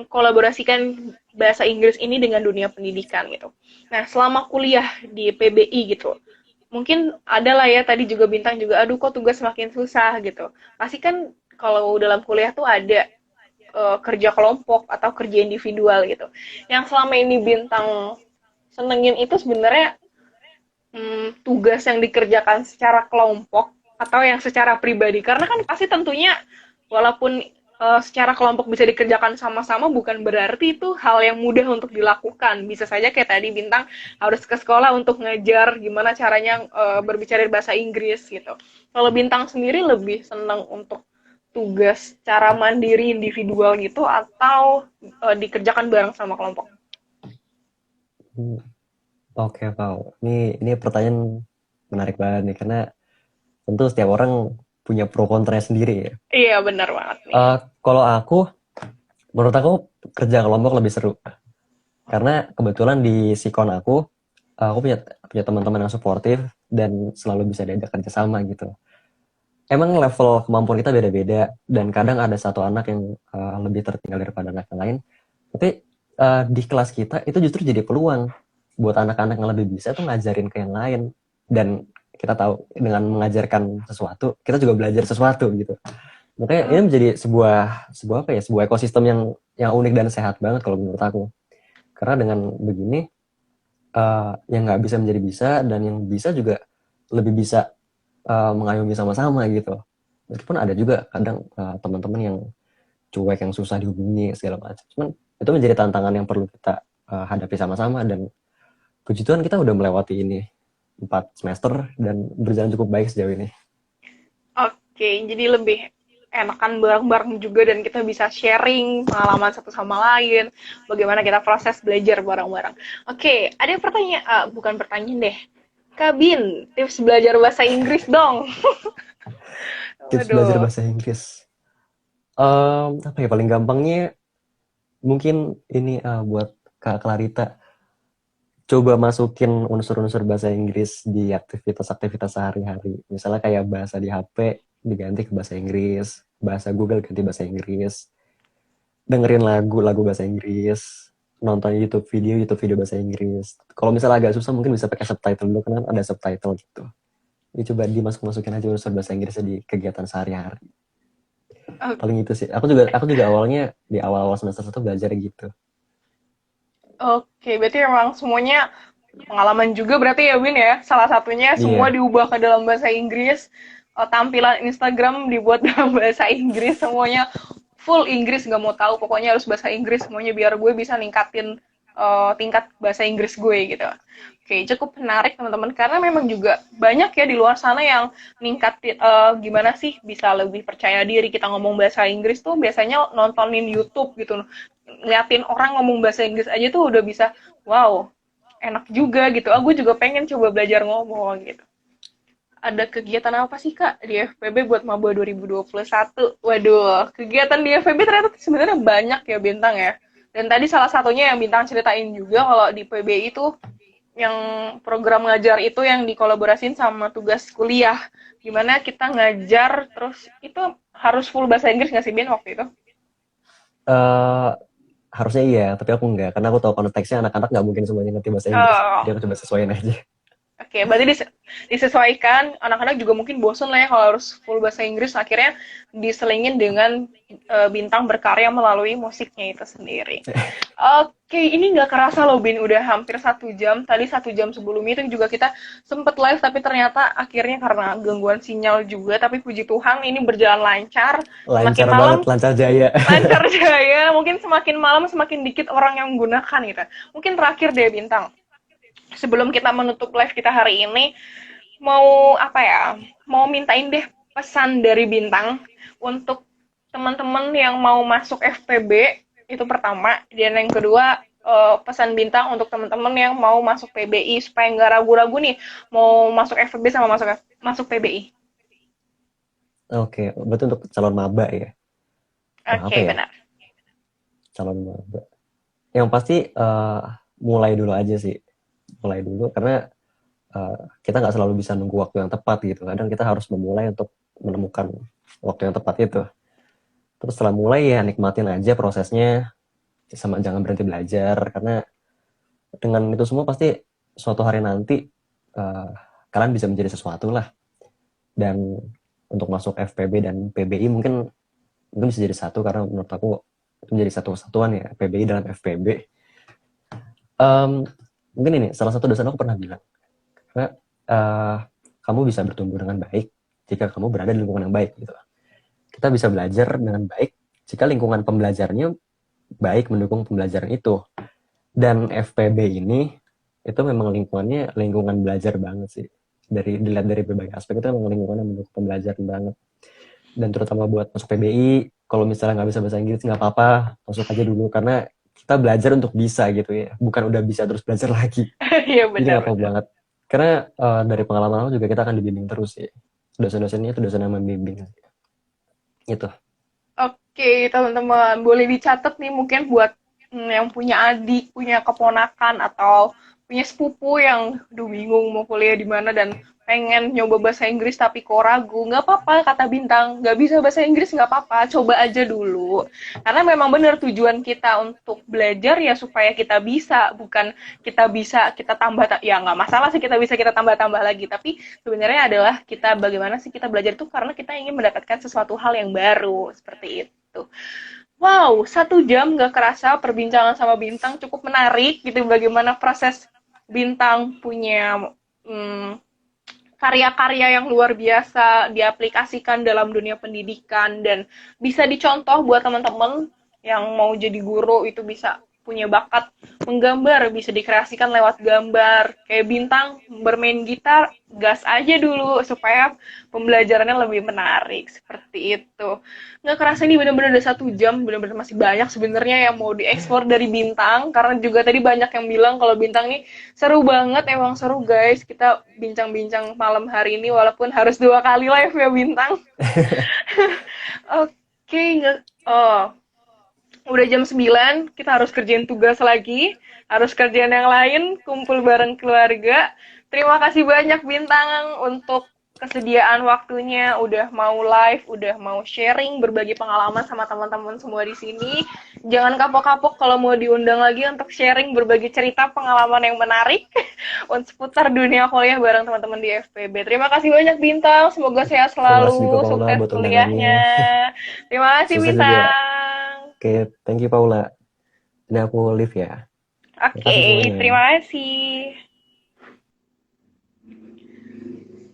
kolaborasikan bahasa Inggris ini dengan dunia pendidikan gitu. Nah, selama kuliah di PBI gitu, mungkin ada lah ya tadi juga Bintang juga, aduh kok tugas makin susah gitu. Pasti kan kalau dalam kuliah tuh ada kerja kelompok atau kerja individual gitu. Yang selama ini Bintang senengin itu sebenarnya tugas yang dikerjakan secara kelompok atau yang secara pribadi. Karena kan pasti tentunya walaupun secara kelompok bisa dikerjakan sama-sama, bukan berarti itu hal yang mudah untuk dilakukan. Bisa saja kayak tadi Bintang harus ke sekolah untuk ngajar gimana caranya berbicara bahasa Inggris gitu. Kalau Bintang sendiri lebih senang untuk tugas cara mandiri individual gitu atau dikerjakan bareng sama kelompok? Hmm, Oke, Pau. Ini pertanyaan menarik banget nih, karena tentu setiap orang punya pro kontra sendiri ya. Iya, benar banget nih. Kalau menurut aku kerja kelompok lebih seru. Karena kebetulan di sikon aku punya teman-teman yang suportif dan selalu bisa diajak kerja sama gitu. Emang level kemampuan kita beda-beda dan kadang ada satu anak yang lebih tertinggal daripada anak yang lain. Tapi di kelas kita itu justru jadi peluang buat anak-anak yang lebih bisa tuh ngajarin ke yang lain. Dan kita tahu dengan mengajarkan sesuatu, kita juga belajar sesuatu gitu. Makanya ini menjadi sebuah ekosistem yang unik dan sehat banget kalau menurut aku. Karena dengan begini yang nggak bisa menjadi bisa dan yang bisa juga lebih bisa mengayomi sama-sama gitu. Meskipun ada juga kadang teman-teman yang cuek, yang susah dihubungi segala macam. Cuman itu menjadi tantangan yang perlu kita hadapi sama-sama, dan puji Tuhan kita udah melewati ini 4 semester dan berjalan cukup baik sejauh ini. Oke, jadi lebih enakan bareng-bareng juga dan kita bisa sharing pengalaman satu sama lain, bagaimana kita proses belajar bareng-bareng. Oke, ada pertanyaan, bukan pertanyaan deh. Kabin, tips belajar bahasa Inggris dong. Tips belajar Waduh. bahasa Inggris. Apa ya, paling gampangnya mungkin ini buat Kak Clarita, coba masukin unsur-unsur bahasa Inggris di aktivitas-aktivitas sehari-hari. Misalnya kayak bahasa di HP diganti ke bahasa Inggris, bahasa Google ganti bahasa Inggris, dengerin lagu bahasa Inggris, nonton YouTube video bahasa Inggris. Kalau misalnya agak susah mungkin bisa pakai subtitle dulu, karena ada subtitle gitu. Ini coba dimasukin aja unsur bahasa Inggrisnya di kegiatan sehari-hari. Paling itu sih. Aku juga awalnya di awal-awal semester 1 belajar gitu. Oke, berarti memang semuanya pengalaman juga berarti ya Win ya. Salah satunya semua Iya. diubah ke dalam bahasa Inggris, tampilan Instagram dibuat dalam bahasa Inggris, semuanya full Inggris, nggak mau tahu pokoknya harus bahasa Inggris semuanya biar gue bisa ningkatin tingkat bahasa Inggris gue gitu. Oke, cukup menarik teman-teman karena memang juga banyak ya di luar sana yang ningkatin gimana sih bisa lebih percaya diri kita ngomong bahasa Inggris tuh biasanya nontonin YouTube gitu. Ngeliatin orang ngomong bahasa Inggris aja tuh udah bisa wow, enak juga gitu. Aku juga pengen coba belajar ngomong gitu. Ada kegiatan apa sih Kak di FPB buat Maba 2021? Waduh, kegiatan di FPB ternyata sebenarnya banyak ya Bintang ya. Dan tadi salah satunya yang Bintang ceritain juga kalau di PB itu yang program ngajar itu yang dikolaborasiin sama tugas kuliah. Gimana kita ngajar terus itu harus full bahasa Inggris nggak sih Bin waktu itu? Uh, Harusnya iya, tapi aku enggak. Karena aku tahu konteksnya anak-anak nggak mungkin semuanya ngerti bahasa Inggris. Jadi Oh, aku coba sesuaiin aja. oke, berarti disesuaikan. Anak-anak juga mungkin bosen lah ya kalau harus full bahasa Inggris. Akhirnya diselingin dengan Bintang berkarya melalui musiknya itu sendiri. Oke, ini nggak kerasa loh Bin, udah hampir 1 jam. Tadi 1 jam sebelum itu juga kita sempet live, tapi ternyata akhirnya karena gangguan sinyal juga. Tapi puji Tuhan ini berjalan lancar. Semakin Lancar malam banget, lancar jaya. lancar jaya. Mungkin semakin malam semakin dikit orang yang menggunakan gitu. Mungkin terakhir deh Bintang, sebelum kita menutup live kita hari ini, mau apa ya? Mau mintain deh pesan dari Bintang untuk teman-teman yang mau masuk FPB itu pertama, dan yang kedua pesan Bintang untuk teman-teman yang mau masuk PBI supaya nggak ragu-ragu nih mau masuk FPB sama masuk PBI. Oke, berarti untuk calon maba ya. Apa Oke, ya? benar. Calon maba. Yang pasti mulai dulu aja sih. Mulai dulu, karena kita nggak selalu bisa nunggu waktu yang tepat gitu. Kadang kita harus memulai untuk menemukan waktu yang tepat itu. Terus setelah mulai ya nikmatin aja prosesnya, sama jangan berhenti belajar, karena dengan itu semua pasti suatu hari nanti kalian bisa menjadi sesuatu lah. Dan untuk masuk FPB dan PBI mungkin bisa jadi satu, karena menurut aku itu menjadi satu kesatuan ya, PBI dalam FPB. Mungkin ini salah satu dosen aku pernah bilang, karena kamu bisa bertumbuh dengan baik jika kamu berada di lingkungan yang baik gitu. kita bisa belajar dengan baik jika lingkungan pembelajarnya baik mendukung pembelajaran itu. Dan FPB ini itu memang lingkungannya lingkungan belajar banget sih. Dilihat dari berbagai aspek itu memang lingkungan yang mendukung pembelajaran banget. Dan terutama buat masuk PBI, kalau misalnya nggak bisa bahasa Inggris nggak apa-apa, masuk aja dulu karena kita belajar untuk bisa gitu ya, bukan udah bisa terus belajar lagi. Iya Jadi nggak benar. apa-apa banget. Karena dari pengalaman aku juga kita akan dibimbing terus ya. Dosen-dosennya itu dosen yang membimbing. Gitu. Oke, teman-teman, boleh dicatat nih mungkin buat yang punya adik, punya keponakan, atau punya sepupu yang bingung mau kuliah di mana dan pengen nyoba bahasa Inggris tapi kok ragu. Nggak apa-apa, kata Bintang. Nggak bisa bahasa Inggris, nggak apa-apa. Coba aja dulu. Karena memang benar tujuan kita untuk belajar ya supaya kita bisa, bukan kita bisa, kita tambah, ya nggak masalah sih kita bisa, kita tambah-tambah lagi. Tapi sebenarnya adalah kita bagaimana sih kita belajar itu karena kita ingin mendapatkan sesuatu hal yang baru, seperti itu. Wow, 1 jam gak kerasa perbincangan sama Bintang cukup menarik gitu. Bagaimana proses Bintang punya karya-karya yang luar biasa diaplikasikan dalam dunia pendidikan dan bisa dicontoh buat teman-teman yang mau jadi guru itu bisa punya bakat menggambar, bisa dikreasikan lewat gambar. Kayak Bintang bermain gitar, gas aja dulu supaya pembelajarannya lebih menarik. Seperti itu. Nggak kerasa ini benar-benar udah 1 jam, benar-benar masih banyak sebenarnya yang mau dieksplor dari Bintang. Karena juga tadi banyak yang bilang kalau Bintang nih seru banget, emang seru guys. Kita bincang-bincang malam hari ini walaupun harus 2 kali live ya Bintang. Oke, nggak... Oh, udah jam 9, kita harus kerjain tugas lagi, harus kerjaan yang lain, kumpul bareng keluarga. Terima kasih banyak Bintang untuk kesediaan waktunya, udah mau live, udah mau sharing, berbagi pengalaman sama teman-teman semua di sini. Jangan kapok-kapok kalau mau diundang lagi untuk sharing, berbagi cerita pengalaman yang menarik untuk seputar dunia kuliah bareng teman-teman di FPB. Terima kasih banyak Bintang, semoga sehat Terima kasih juga selalu, Paula sukses buat undangannya. kuliahnya. Terima kasih Sukses juga. Bintang. Oke, thank you Paula. Ini aku live ya. Terima kasih Oke, semuanya. terima kasih.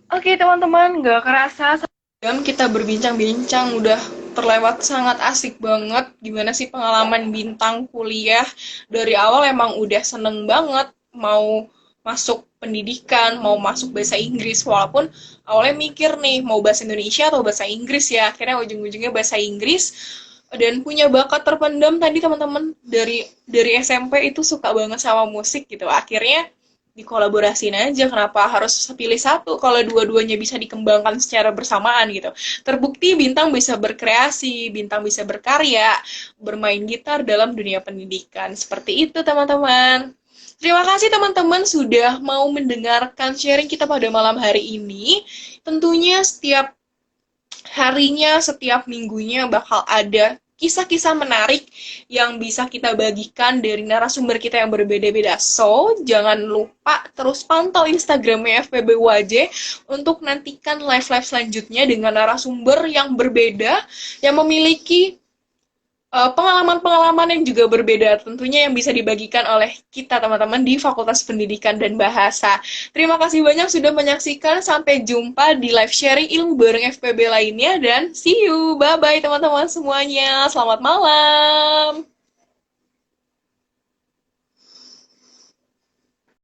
Oke teman-teman, gak kerasa 1 jam kita berbincang-bincang, udah terlewat sangat asik banget. Gimana sih pengalaman Bintang kuliah? Dari awal emang udah seneng banget mau masuk pendidikan, mau masuk bahasa Inggris. Walaupun awalnya mikir nih, mau bahasa Indonesia atau bahasa Inggris ya. Akhirnya ujung-ujungnya bahasa Inggris. Dan punya bakat terpendam tadi teman-teman dari SMP itu suka banget sama musik gitu. Akhirnya dikolaborasiin aja, kenapa harus pilih satu kalau dua-duanya bisa dikembangkan secara bersamaan gitu. Terbukti Bintang bisa berkreasi, Bintang bisa berkarya, bermain gitar dalam dunia pendidikan. Seperti itu teman-teman. Terima kasih teman-teman sudah mau mendengarkan sharing kita pada malam hari ini. Tentunya setiap harinya, setiap minggunya bakal ada kisah-kisah menarik yang bisa kita bagikan dari narasumber kita yang berbeda-beda. So, jangan lupa terus pantau Instagramnya FPB UAJ untuk nantikan live-live selanjutnya dengan narasumber yang berbeda, yang memiliki pengalaman-pengalaman yang juga berbeda tentunya yang bisa dibagikan oleh kita teman-teman di Fakultas Pendidikan dan Bahasa. Terima kasih banyak sudah menyaksikan, sampai jumpa di live sharing ilmu bareng FPB lainnya dan see you, bye-bye teman-teman semuanya, selamat malam.